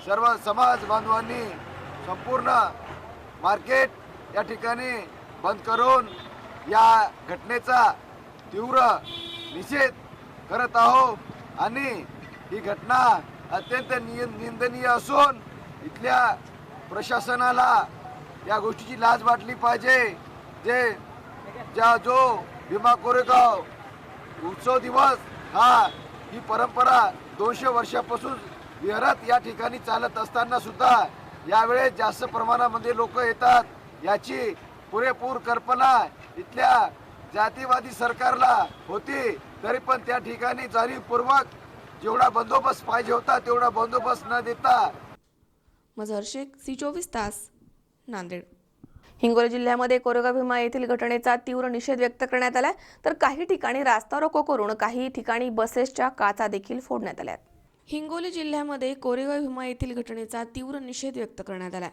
सर्व समाज बांधवांनी संपूर्ण मार्केट या ठिकाणी बंद करून या घटनेचा तीव्र निषेध करत आहोत आणि ही घटना अत्यंत निंदनीय असून इथल्या प्रशासनाला या गोष्टीची लाज वाटली पाहिजे. जो भीमा कोरेगाव उत्सव दिवस ही परंपरा 200 वर्षापासून विहारात या ठिकाणी चालत असताना सुद्धा यावेळेस जास्त प्रमाणामध्ये लोक येतात, याची पुरेपूर कल्पना इथल्या जातीवादी सरकारला होती. तरी पण त्या ठिकाणी जाणीवपूर्वक जेवढा बंदोबस्त पाहिजे होता तेवढा बंदोबस्त न देता. मजहर शेख, C24 तास, नांदेड. हिंगोली जिल्ह्यामध्ये कोरेगाव भीमा येथील घटनेचा तीव्र निषेध व्यक्त करण्यात आलाय, तर काही ठिकाणी रास्ता रोको करून काही ठिकाणी बसेसच्या काचा देखील फोडण्यात आल्या. हिंगोली जिल्ह्यामध्ये कोरेगाव भीमा येथील घटनेचा तीव्र निषेध व्यक्त करण्यात आला.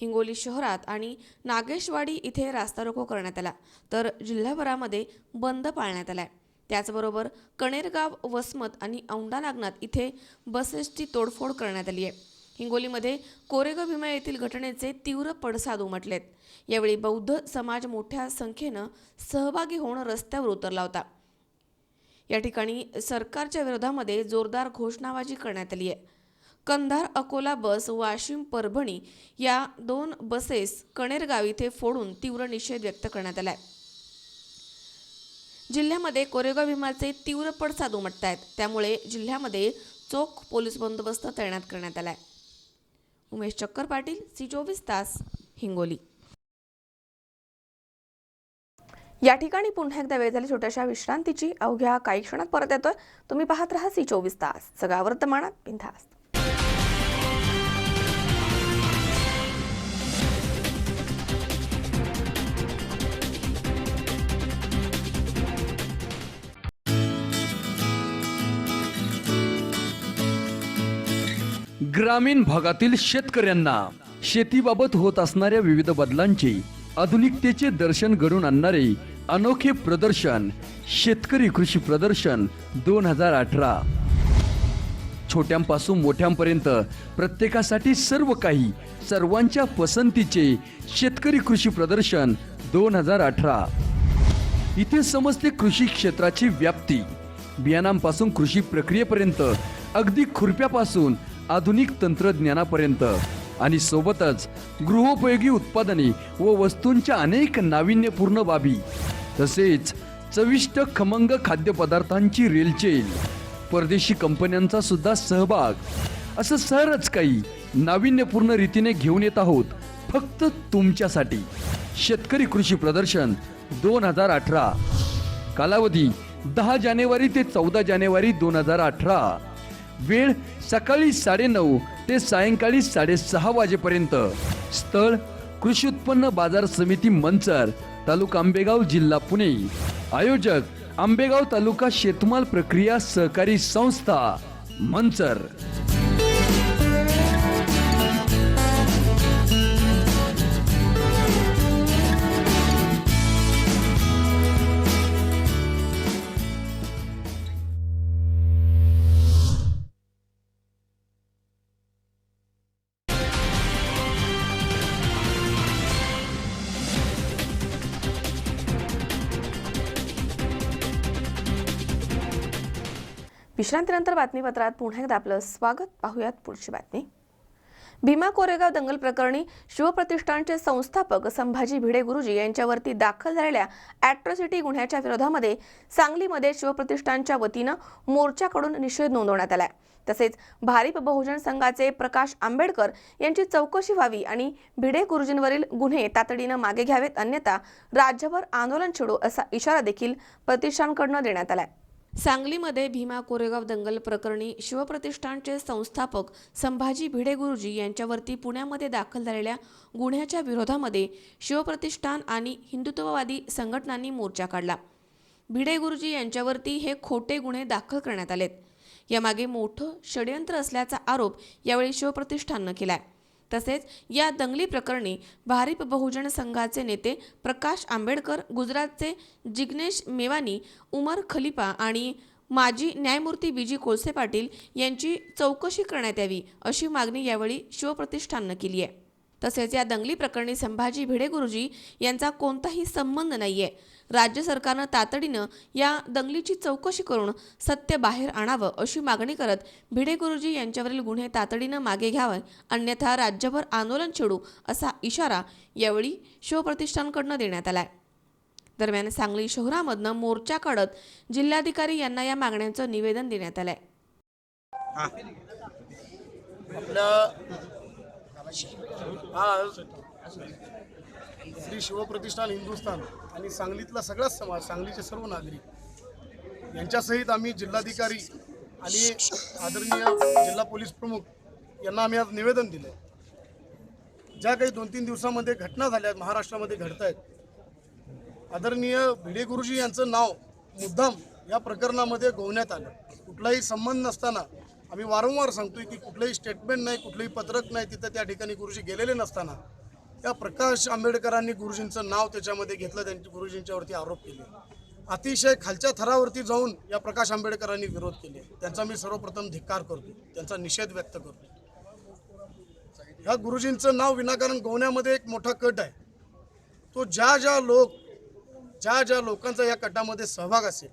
हिंगोली शहरात आणि नागेशवाडी इथे रास्ता रोको करण्यात आला, तर जिल्हाभरामध्ये बंद पाळण्यात आलाय. त्याचबरोबर कणेरगाव, वसमत आणि औंढा नागनाथ इथे बसेसची तोडफोड करण्यात आली आहे. हिंगोलीमध्ये कोरेगाव भीमा येथील घटनेचे तीव्र पडसाद उमटलेत. यावेळी बौद्ध समाज मोठ्या संख्येनं सहभागी होऊन रस्त्यावर उतरला होता. या ठिकाणी सरकारच्या विरोधामध्ये जोरदार घोषणाबाजी करण्यात आली आहे. कंधार अकोला बस, वाशिम परभणी या 2 बसेस कणेरगाव इथे फोडून तीव्र निषेध व्यक्त करण्यात आलाय. जिल्ह्यामध्ये कोरेगाव भीमाचे तीव्र पडसाद उमटत आहेत, त्यामुळे जिल्ह्यामध्ये चोख पोलीस बंदोबस्त तैनात करण्यात आलाय. उमेश चक्कर पाटील, C24 तास, हिंगोली. या ठिकाणी पुन्हा एकदा वेळ झाली छोट्याशा विश्रांतीची. अवघ्या काही क्षणात परत येतोय. तुम्ही पाहत राहा C24 तास, सगळ्या वर्तमानात बिनधास्त. ग्रामीण भागातील शेतकऱ्यांना शेतीबाबत होत असणाऱ्या विविध बदलांची आधुनिकतेचे दर्शन घडवून आणणारे अनोखे प्रदर्शन शेतकरी कृषी प्रदर्शन 2018. छोट्यांपासून मोठ्यांपर्यंत प्रत्येकासाठी सर्व काही, सर्वांच्या पसंतीचे शेतकरी कृषी प्रदर्शन 2018. इथे समजते कृषी क्षेत्राची व्याप्ती, बियाणांपासून कृषी प्रक्रियेपर्यंत, अगदी खुरप्यापासून आधुनिक तंत्रज्ञानापर्यंत, आणि सोबतच गृहोपयोगी उत्पादने व वस्तूंच्या अनेक नाविन्यपूर्ण बाबी, तसेच चविष्ट खमंग खाद्यपदार्थांची रेलचेल, परदेशी कंपन्यांचा सुद्धा सहभाग, असं सरच काही नाविन्यपूर्ण रीतीने घेऊन येत आहोत फक्त तुमच्यासाठी. शेतकरी कृषी प्रदर्शन 2018. कालावधी 10 जानेवारी ते 14 जानेवारी 2018. वेळ सकाळी 9:30 ते सायंकाळी 6:30 वाजेपर्यंत. स्थळ कृषी उत्पन्न बाजार समिती मंचर, तालुका आंबेगाव, जिल्हा पुणे. आयोजक आंबेगाव तालुका शेतमाल प्रक्रिया सहकारी संस्था, मंचर. विश्रांतीनंतर बातमीपत्रात पुन्हा एकदा आपलं स्वागत. पाहूयात पुढची बातमी. भीमा कोरेगाव दंगल प्रकरणी शिवप्रतिष्ठानचे संस्थापक संभाजी भिडे गुरुजी यांच्यावरती दाखल झालेल्या ॲट्रॉसिटी गुन्ह्याच्या विरोधामध्ये सांगलीमध्ये शिवप्रतिष्ठानच्या वतीनं मोर्चाकडून निषेध नोंदवण्यात आलाय। तसेच भारिप बहुजन संघाचे प्रकाश आंबेडकर यांची चौकशी व्हावी आणि भिडे गुरुजींवरील गुन्हे तातडीनं मागे घ्यावेत, अन्यथा राज्यभर आंदोलन छेडू असा इशारा देखील प्रतिष्ठानकडून देण्यात आलाय। सांगलीमध्ये भीमा कोरेगाव दंगल प्रकरणी शिवप्रतिष्ठानचे संस्थापक संभाजी भिडे गुरुजी यांच्यावरती पुण्यामध्ये दाखल झालेल्या गुन्ह्याच्या विरोधामध्ये शिवप्रतिष्ठान आणि हिंदुत्ववादी संघटनांनी मोर्चा काढला। भिडे गुरुजी यांच्यावरती हे खोटे गुन्हे दाखल करण्यात आलेत। यामागे मोठं षडयंत्र असल्याचा आरोप यावेळी शिवप्रतिष्ठाननं केलाय। तसेच या दंगली प्रकरणी भारिप बहुजन संघाचे नेते प्रकाश आंबेडकर, गुजरातचे जिग्नेश मेवानी, उमर खलिफा आणि माजी न्यायमूर्ती बीजी कोळसे पाटील यांची चौकशी करण्यात यावी अशी मागणी यावेळी शिवप्रतिष्ठाननं केली आहे। तसेच या दंगली प्रकरणी संभाजी भिडे गुरुजी यांचा कोणताही संबंध नाहीये। राज्य सरकारनं तातडीनं या दंगलीची चौकशी करून सत्य बाहेर आणावं अशी मागणी करत भिडे गुरुजी यांच्यावरील गुन्हे तातडीनं मागे घ्यावे, अन्यथा राज्यभर आंदोलन छेडू असा इशारा यावेळी शिवप्रतिष्ठानकडून देण्यात आलाय। दरम्यान सांगली शहरामधनं मोर्चा काढत जिल्हाधिकारी यांना या मागण्यांचं निवेदन देण्यात आलंय। आज श्री शिवप्रतिष्ठान हिंदुस्थान आणि सांगलीतला सगळाच समाज, सांगलीचे सर्व नागरिक यांच्यासहित आम्ही जिल्हाधिकारी आणि आदरणीय जिल्हा पोलीस प्रमुख यांना आम्ही आज निवेदन दिलं। ज्या काही 2-3 दिवसामध्ये घटना झाल्या महाराष्ट्रामध्ये घडत आहेत, आदरणीय भिडे गुरुजी यांचं नाव मुद्दाम या प्रकरणामध्ये गोवण्यात आलं। कुठलाही संबंध नसताना आम्ही वारंवार सांगतोय की कुठलंही स्टेटमेंट नाही, कुठलंही पत्रक नाही, तिथं त्या ठिकाणी गुरुजी गेलेले नसताना या प्रकाश आंबेडकरांनी गुरुजींचं नाव त्याच्यामध्ये घेतलं, त्यांच्या गुरुजींच्यावरती आरोप केले। अतिशय खालच्या थरावरती जाऊन या प्रकाश आंबेडकरांनी विरोध केले। त्यांचा मी सर्वप्रथम धिक्कार करतो, त्यांचा निषेध व्यक्त करतो। या गुरुजींचं नाव विनाकारण गोवण्यामध्ये एक मोठा कट आहे। तो ज्या लोकांचा या कटामध्ये सहभाग असेल,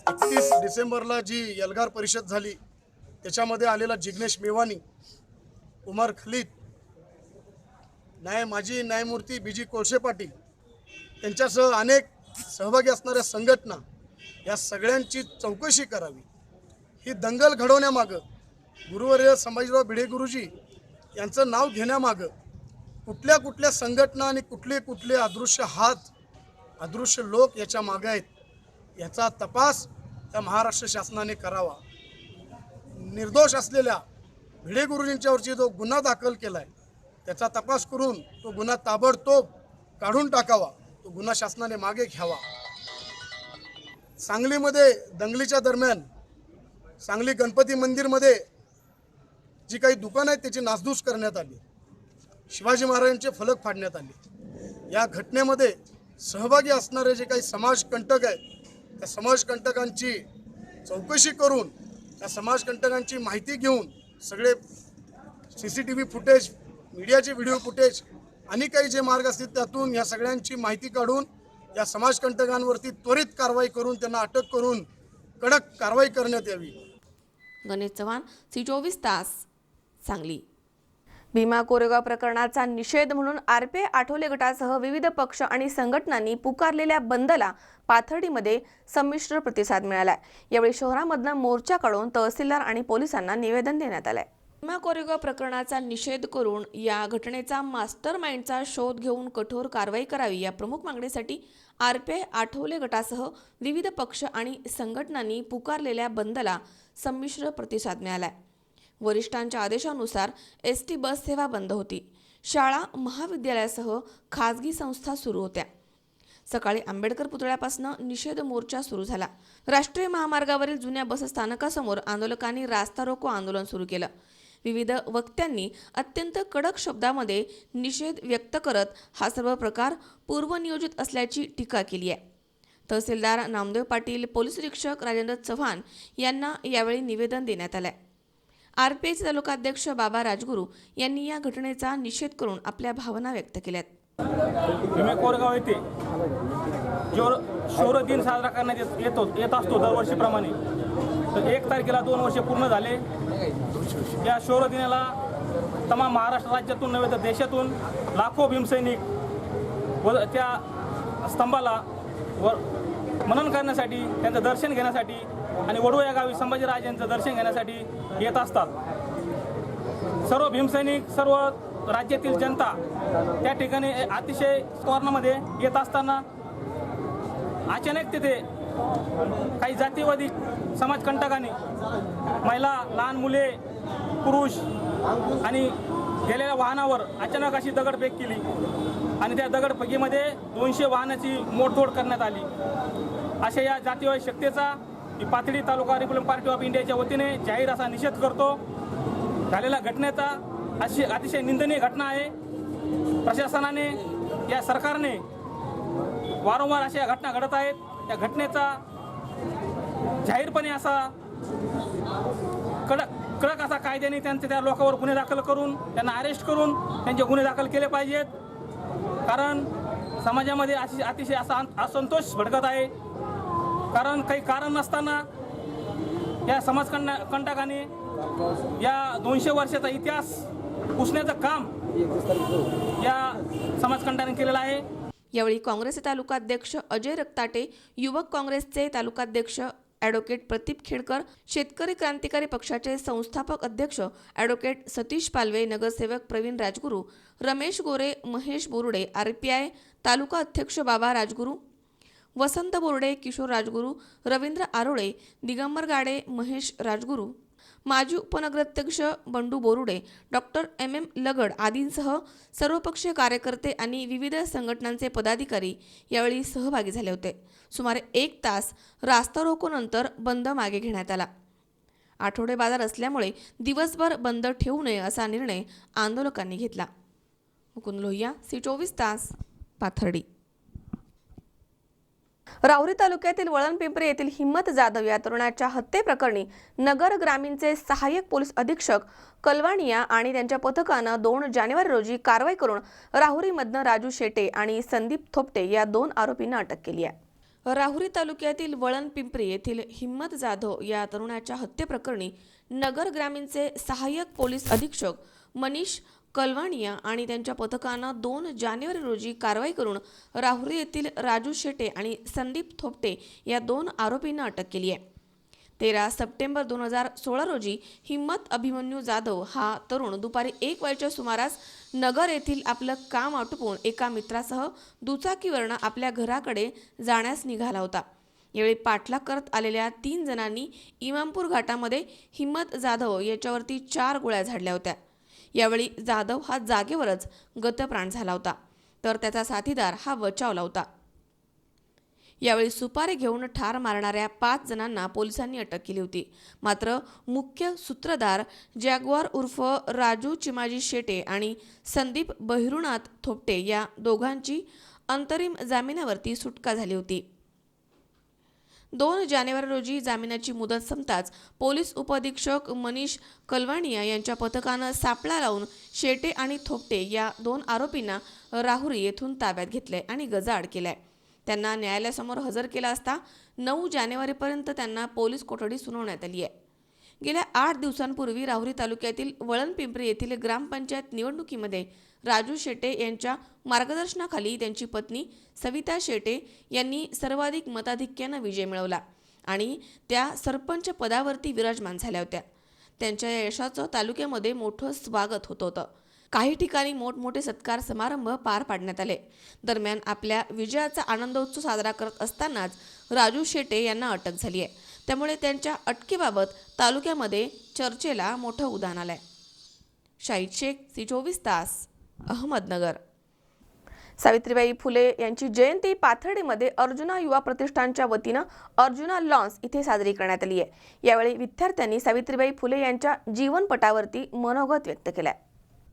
31 डिसेंबरला जी एल्गार परिषद झाली त्याच्यामध्ये आलेला जिग्नेश मेवानी, उमर खलिद, माजी न्यायमूर्ती बीजी कोळसे पाटील त्यांच्यासह अनेक सहभागी असणाऱ्या संघटना या सगळ्यांची चौकशी करावी। ही दंगल घडवण्यामागं गुरुवर्य संभाजीराव भिडे गुरुजी यांचं नाव घेण्यामागं कुठल्या संघटना आणि कुठले अदृश्य हात, अदृश्य लोक याच्या मागे आहेत, याचा तपास या महाराष्ट्र शासनाने करावा। निर्दोष असलेल्या भिडे गुरुजींच्यावरची जो गुन्हा दाखल केलाय त्याचा तपास करून तो गुन्हा ताबडतोब काढून टाकावा, तो गुन्हा शासनाने मागे घ्यावा। सांगलीमध्ये दंगलीच्या दरम्यान सांगली गणपती मंदिरमध्ये जी काही दुकानं आहेत त्याची नासधूस करण्यात आली, शिवाजी महाराजांचे फलक फाडण्यात आले। या घटनेमध्ये सहभागी असणारे जे काही समाजकंटक आहेत त्या समाजकंटकांची चौकशी करून, त्या समाजकंटकांची माहिती घेऊन सगळे CCTV फुटेज, मीडियाचे व्हिडिओ फुटेज आणि काही जे मार्ग असतील त्यातून या सगळ्यांची माहिती काढून या समाजकंटकांवरती त्वरित कारवाई करून त्यांना अटक करून कडक कारवाई करण्यात यावी। गणेश चव्हाण, C24 तास, सांगली। भीमा कोरेगाव प्रकरणाचा निषेध म्हणून RPI आठवले गटासह विविध पक्ष आणि संघटनांनी पुकारलेल्या बंदला पाथर्डीमध्ये संमिश्र प्रतिसाद मिळाला। यावेळी शहरामधनं मोर्चा काढून तहसीलदार आणि पोलिसांना निवेदन देण्यात आलंय। भीमा कोरेगाव प्रकरणाचा निषेध करून या घटनेचा मास्टरमाइंडचा शोध घेऊन कठोर कारवाई करावी या प्रमुख मागणीसाठी RPI आठवले गटासह विविध पक्ष आणि संघटनांनी पुकारलेल्या बंदला संमिश्र प्रतिसाद मिळाला। वरिष्ठांच्या आदेशानुसार ST बस सेवा बंद होती। शाळा, महाविद्यालयासह खासगी संस्था सुरू होत्या। सकाळी आंबेडकर पुतळ्यापासून निषेध मोर्चा सुरू झाला। राष्ट्रीय महामार्गावरील जुन्या बस स्थानकासमोर आंदोलकांनी रास्ता रोको आंदोलन सुरू केलं। विविध वक्त्यांनी अत्यंत कडक शब्दामध्ये निषेध व्यक्त करत हा सर्व प्रकार पूर्वनियोजित असल्याची टीका केली आहे। तहसीलदार नामदेव पाटील, पोलीस निरीक्षक राजेंद्र चव्हाण यांना यावेळी निवेदन देण्यात आलंय। RPIचे तालुकाध्यक्ष बाबा राजगुरू यांनी या घटनेचा निषेध करून आपल्या भावना व्यक्त केल्यात। भीमा कोरेगाव येथे शौर्य दिन साजरा करण्यात येत असतो दरवर्षीप्रमाणे। तर 1 तारखेला 2 वर्षे पूर्ण झाले। या शौर्य दिनाला तमाम महाराष्ट्र राज्यातून नव्हे तर देशातून लाखो भीमसैनिक व त्या स्तंभाला मनन करण्यासाठी, त्यांचं दर्शन घेण्यासाठी आणि वडू या गावी संभाजीराजांचं दर्शन घेण्यासाठी येत असतात. सर्व भीमसैनिक, सर्व राज्यातील जनता त्या ठिकाणी अतिशय स्वर्णामध्ये येत असताना अचानक तिथे काही जातीवादी समाजकंटकांनी महिला, लहान मुले, पुरुष आणि गेलेल्या वाहनावर अचानक अशी दगडफेक केली आणि त्या दगडफेकीमध्ये 200 वाहनाची मोडतोड करण्यात आली. अशा या जातीवादी शक्तीचा पाथर्डी तालुका रिपब्लिकन पार्टी ऑफ इंडियाच्या वतीने जाहीर असा निषेध करतो. झालेल्या घटनेचा अशी अतिशय निंदनीय घटना आहे. प्रशासनाने, या सरकारने वारंवार अशा घटना घडत आहेत. या घटनेचा जाहीरपणे असा कडक असा कायद्याने त्या लोकांवर गुन्हे दाखल करून, त्यांना अरेस्ट करून त्यांचे गुन्हे दाखल केले पाहिजेत. कारण समाजामध्ये अतिशय असा असंतोष भडकत आहे. कारण काही कारण नसताना या समाजकंटकाने या 200 वर्षाचा इतिहास पुसण्याचं काम या समाजकंटकाने केलेलं आहे. यावेळी काँग्रेसचे तालुकाध्यक्ष अजय रक्ताटे, युवक काँग्रेसचे तालुकाध्यक्ष ॲडव्होकेट प्रदीप खेडकर, शेतकरी क्रांतिकारी पक्षाचे संस्थापक अध्यक्ष ॲडव्होकेट सतीश पालवे, नगरसेवक प्रवीण राजगुरू, रमेश गोरे, महेश बोरुडे, RPI तालुका अध्यक्ष बाबा राजगुरू, वसंत बोर्डे, किशोर राजगुरू, रवींद्र आरोळे, दिगंबर गाडे, महेश राजगुरू, माजी उपनगराध्यक्ष बंडू बोरुडे, डॉक्टर MM लगड आदींसह सर्वपक्षीय कार्यकर्ते आणि विविध संघटनांचे पदाधिकारी यावेळी सहभागी झाले होते. सुमारे 1 तास रास्ता रोकोनंतर बंद मागे घेण्यात आला. आठवडे बाजार असल्यामुळे दिवसभर बंद ठेवू नये असा निर्णय आंदोलकांनी घेतला. मुकुंद लोहिया, C24 तास, पाथर्डी. राहुरी तालुक्यातील वळणपिंपरी येथील हिम्मत जाधव या तरुणाच्या हत्येप्रकरणी नगर ग्रामीणचे सहाय्यक पोलीस अधीक्षक कलवाणिया आणि त्यांच्या पथकानं 2 जानेवारी रोजी कारवाई करून राहुरीमधनं राजू शेटे आणि संदीप थोपटे या 2 आरोपींना अटक केली आहे. राहुरी तालुक्यातील वळणपिंपरी येथील हिम्मत जाधव या तरुणाच्या हत्येप्रकरणी नगर ग्रामीणचे सहाय्यक पोलीस अधीक्षक मनीष कलवाणिया आणि त्यांच्या पथकानं 2 जानेवारी रोजी कारवाई करून राहुरी येथील राजू शेटे आणि संदीप थोपटे या 2 आरोपींना अटक केली आहे. 13 सप्टेंबर 2016 रोजी हिम्मत अभिमन्यू जाधव हा तरुण दुपारी 1 वाजेच्या सुमारास नगर येथील आपलं काम आटोपून एका मित्रासह दुचाकीवरनं आपल्या घराकडे जाण्यास निघाला होता. यावेळी पाठलाग करत आलेल्या 3 जणांनी इमामपूर घाटामध्ये हिम्मत जाधव याच्यावरती 4 गोळ्या झाडल्या होत्या. यावेळी जाधव हा जागेवरच गतप्राण झाला होता, तर त्याचा साथीदार हा बचावला होता. यावेळी सुपारी घेऊन ठार मारणाऱ्या 5 जणांना पोलिसांनी अटक केली होती. मात्र मुख्य सूत्रधार जॅग्वार उर्फ राजू चिमाजी शेटे आणि संदीप बहिरुनाथ थोपटे या दोघांची अंतरिम जामिनावरती सुटका झाली होती. 2 जानेवारी रोजी जामिनाची मुदत संपताच पोलीस उपअधीक्षक मनीष कलवाणिया यांच्या पथकानं सापळा लावून शेटे आणि थोपटे या 2 आरोपींना राहुरी येथून ताब्यात घेतले आणि गजाआड केलाय. त्यांना न्यायालयासमोर हजर केला असता 9 जानेवारीपर्यंत त्यांना पोलीस कोठडी सुनावण्यात आली आहे. गेल्या 8 दिवसांपूर्वी राहुरी तालुक्यातील वळणपिंपरी येथील ग्रामपंचायत निवडणुकीमध्ये राजू शेटे यांच्या मार्गदर्शनाखाली त्यांची पत्नी सविता शेटे यांनी सर्वाधिक मताधिक्यानं विजय मिळवला आणि त्या सरपंच पदावरती विराजमान झाल्या होत्या. त्यांच्या या यशाचं तालुक्यामध्ये मोठं स्वागत होत होतं. काही ठिकाणी मोठमोठे सत्कार समारंभ पार पाडण्यात आले. दरम्यान आपल्या विजयाचा आनंदोत्सव साजरा करत असतानाच राजू शेटे यांना अटक झाली आहे. त्यामुळे त्यांच्या अटकेबाबत तालुक्यामध्ये चर्चेला मोठं उधाण आलंय. शाहिद शेख, C24 तास, अहमदनगर. सावित्रीबाई फुले यांची जयंती पाथर्डीमध्ये अर्जुना युवा प्रतिष्ठानच्या वतीनं अर्जुना लॉन्स इथे साजरी करण्यात आली आहे. यावेळी विद्यार्थ्यांनी सावित्रीबाई फुले यांच्या जीवनपटावरती मनोगत व्यक्त केलंय.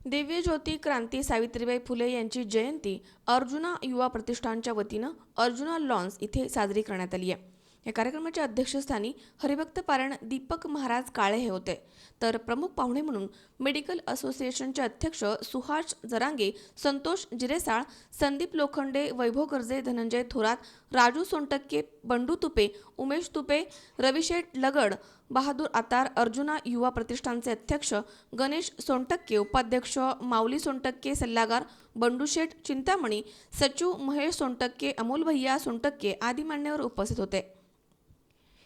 दिव्य ज्योती क्रांती सावित्रीबाई फुले यांची जयंती अर्जुना युवा प्रतिष्ठानच्या वतीनं अर्जुना लॉन्स इथे साजरी करण्यात आली आहे. या कार्यक्रमाच्या अध्यक्षस्थानी हरिभक्त पारायण दीपक महाराज काळे हे होते, तर प्रमुख पाहुणे म्हणून मेडिकल असोसिएशनचे अध्यक्ष सुहास जरांगे, संतोष जिरेसाळ, संदीप लोखंडे, वैभव गर्जे, धनंजय थोरात, राजू सोनटक्के, बंडू तुपे, उमेश तुपे, रविशेठ लगड, बहादूर आतार, अर्जुना युवा प्रतिष्ठानचे अध्यक्ष गणेश सोनटक्के, उपाध्यक्ष माऊली सोनटक्के, सल्लागार बंडूशेठ चिंतामणी, सचिव महेश सोनटक्के, अमोल भैया सोनटक्के आदी मान्यवर उपस्थित होते.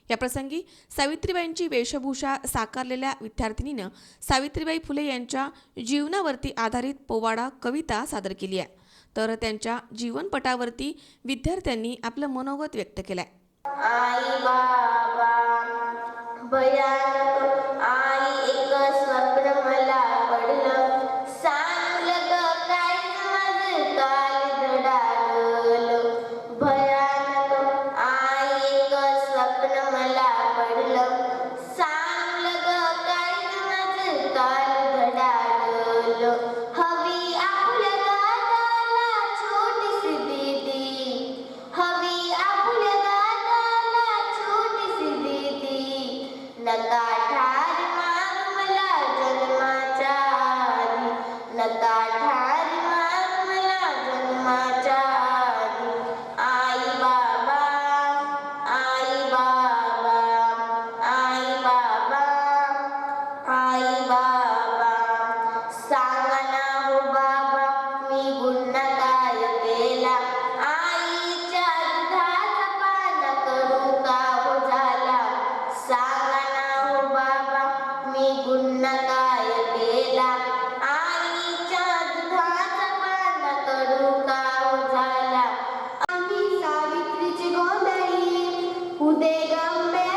या प्रसंगी सावित्रीबाईंची वेशभूषा साकारलेल्या विद्यार्थिनीनं सावित्रीबाई फुले यांच्या जीवनावरती आधारित पोवाडा कविता सादर केली आहे. तर त्यांच्या जीवनपटावरती विद्यार्थ्यांनी आपलं मनोगत व्यक्त केलंय. आई बाबा भयानक आई एक स्वप्न मला पडलं सांगलं ग काय माझं काल धडाडलं भयानक आई एक स्वप्न मला पडलं सांगलं ग काय माझं काल धडाडलं हवी आपल्या दादाला छोटीशी दीदी हवी आपल्या दादाला छोटीशी दीदी नका ठार मार मला जन्माच्या आधी नका ठार मार मला जन्माच्या आधी आई बाबा आई बाबा आई बाबा आई बाबा सांगा ना हो बाबा मी गुन्हा काय केला आईच्या दुधाचा पान करू का हो झाला सांगा ना हो बाबा मी गुन्हा काय केला आईच्या दुधाचा पान करू का हो झाला आम्ही सावित्रीची गोंधळी उदे गंबे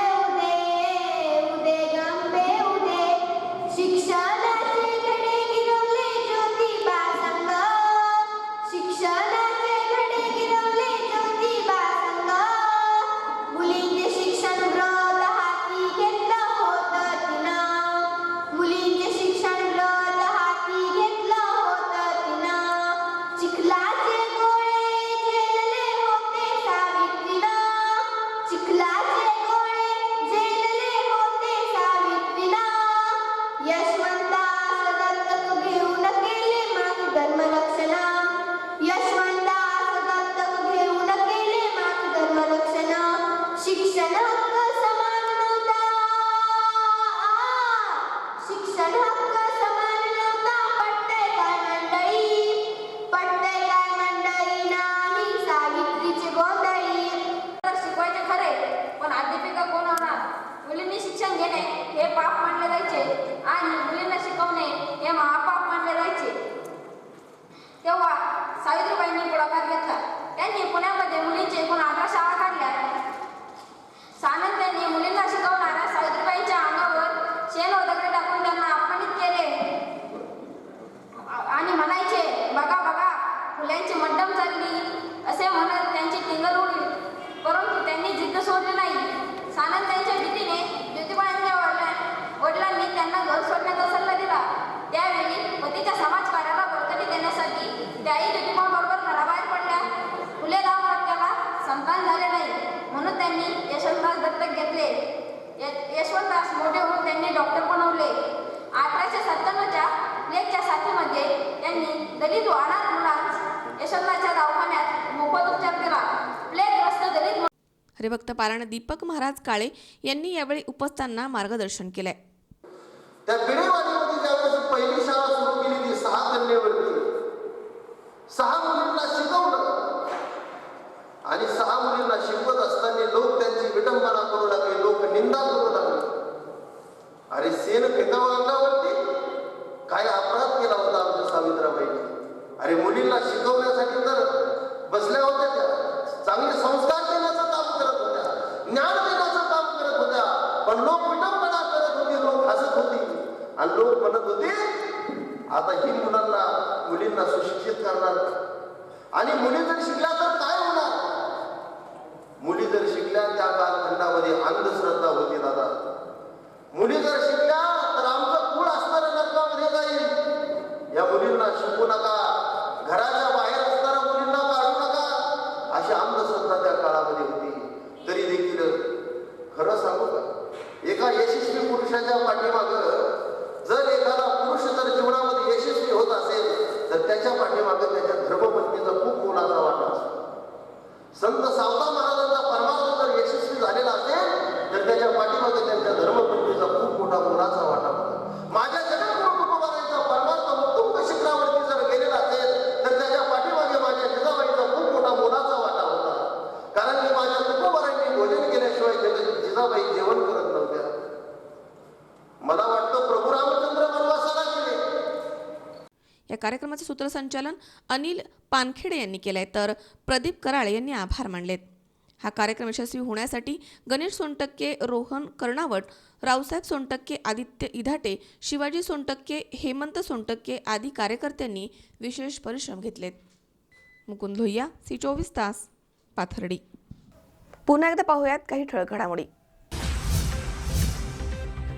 उदे गंबे उदे शिक्षणाचे धडे गिरवले ज्योतिबा संघ शिक्षणाचे धडे गिरवले ज्योतिबा संघ मुलींचे शिक्षण व्रत हाती घेतलं होतं तिनं मुलींचे शिक्षण व्रत हाती घेतलं होतं तिनं चिखलाचे गोळे झेलले होते सावित्रीनं चिखलाचे गोळे झेलले होते सावित्रीनं यशवंतास दत्तक घेऊन केले माझी धर्मरक्षण यशवंतास दत्तक घेऊन केले माझी धर्मरक्षण शिक्षण हक्क समान नव्हता शिक्षण हक्क समान नव्हता पटतंय काय मंडळी नामी सावित्रीची गोंधळी शिकवायचे खरे पण अध्यापिका कोण होणार मुलींनी शिक्षण घेणे हे पाप मानले जायचे आणि मुलींना शिकवणे हे महापाप मानले जायचे. तेव्हा सावित्रीबाईंनी पुढाकार घेतला. त्यांनी पुण्यामध्ये मुलींचे एकूण 18 शाळा काढल्या. सानंद मुलींना शिकवणाऱ्या सावित्रीबाईंच्या अंगावर शेण व दगड टाकून त्यांना अपमानित केले आणि म्हणायचे बघा बघा फुल्यांची मड्डम चालली असे म्हणत त्यांची टिंगल उडली. परंतु त्यांनी जिद्द सोडली नाही. सानंद यांच्या भीतीने ज्योतिबाईंच्या वडिलांनी त्यांना घर सोडण्याचा सल्ला दिला. त्यावेळी पतीच्या समाजकार्याला बळकटी देण्यासाठी त्याही ज्योतिबांबरोबर घराबाहेर पडल्या. फुले दाम्पत्याला संतान झाले नाही म्हणून त्यांनी यशवंतदास दत्तक घेतले. यशवंतदास मोठे होऊन त्यांनी डॉक्टर बनवले. 1897च्या प्लेगच्या साथीमध्ये त्यांनी दलित व अनाथ मुलांस यशवंतदासच्या दवाखान्यात मोफत उपचार केला. प्लेगग्रस्त दलित हरिभक्त पारायण दीपक महाराज काळे यांनी यावेळी उपस्थांना मार्गदर्शन केलंय. त्या बिडेवाडीमध्ये ज्यावेळेस पहिली शाळा सुरू केली ती 6 कन्येवरती 6 मुलींना शिकवलं आणि 6 मुलींना शिकवत असताना लोक त्यांची विडंबना करू लागले लोक निंदा करू लागले. अरे सेन फेकावं अंगावरती काय अपराध केला होता आमच्या सावित्रीबाईंनी. अरे मुलींना शिकवण्यासाठी तर बसल्या होत्या त्या चांगले संस्कार देण्याचं काम करत होत्या ज्ञान देण्याचं काम करत होत्या पण लोक विडंबना करत होते लोक हसत होते आणि लोक म्हणत होते आता ही मुलींना सुशिक्षित करणार आणि मुली जर शिकल्या तर काय होणार. मुली जर शिकल्या त्या कालखंडामध्ये अंधश्रद्धा होती दादा. मुली जर शिकल्या तर आमचं कुळ असणाऱ्या नरकामध्ये जाईल. या मुलींना शिकू नका घराच्या बाहेर असणाऱ्या मुलींना काढू नका अशी अंधश्रद्धा त्या काळामध्ये होती. तरी देखील खरं सांगू का एका यशस्वी पुरुषाच्या पाठीमागं जर एखादा पुरुष जर जीवनामध्ये यशस्वी होत असेल तर त्याच्या पाठीमागं त्याच्या धर्मपत्नीचा खूप मोलाचा वाटा असतो. संत सावता जिजाबाई जेवण करत नव्हत्या. मला वाटतं प्रभू रामचंद्र वनवासाला गेले. या कार्यक्रमाचे सूत्रसंचालन अनिल पानखेडे यांनी केलंय, तर प्रदीप कराळे यांनी आभार मानलेत. हा कार्यक्रम यशस्वी होण्यासाठी गणेश सोनटक्के, रोहन कर्णावट, रावसाहेब सोनटक्के, आदित्य इधाटे, शिवाजी सोनटक्के, हेमंत सोनटक्के आदी कार्यकर्त्यांनी विशेष परिश्रम घेतलेत. मुकुंद लोहिया, C24 तास, पाथर्डी. पुन्हा एकदा पाहूयात काही ठळक घडामोडी.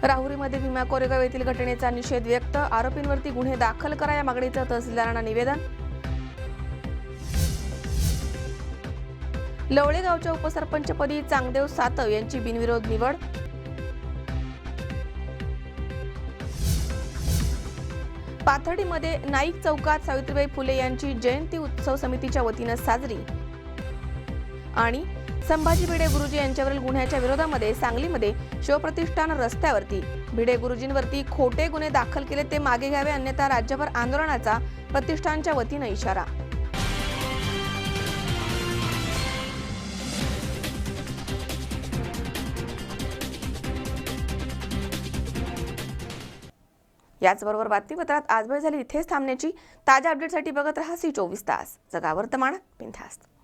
राहुरीमध्ये भीमा कोरेगाव येथील घटनेचा निषेध व्यक्त. आरोपींवरती गुन्हे दाखल करा या मागणीचं तहसीलदारांना निवेदन. लवळे गावच्या उपसरपंचपदी चांगदेव सातव यांची बिनविरोध निवड. पाथर्डीमध्ये नाईक चौकात सावित्रीबाई फुले यांची जयंती उत्सव समितीच्या वतीनं साजरी. आणि संभाजी भिडे गुरुजी यांच्यावरील गुन्ह्याच्या विरोधामध्ये सांगलीमध्ये शिवप्रतिष्ठान रस्त्यावरती भिडे गुरुजींवरती खोटे गुन्हे दाखल केले ते मागे घ्यावे, अन्यथा राज्यभर आंदोलनाचा प्रतिष्ठानच्या वतीनं इशारा. याचबरोबर बातमीपत्रात आज वेळ झाली इथेच थांबण्याची. ताज्या अपडेटसाठी बघत रहा C24 तास. जगा वर्तमान, बिनधास्त.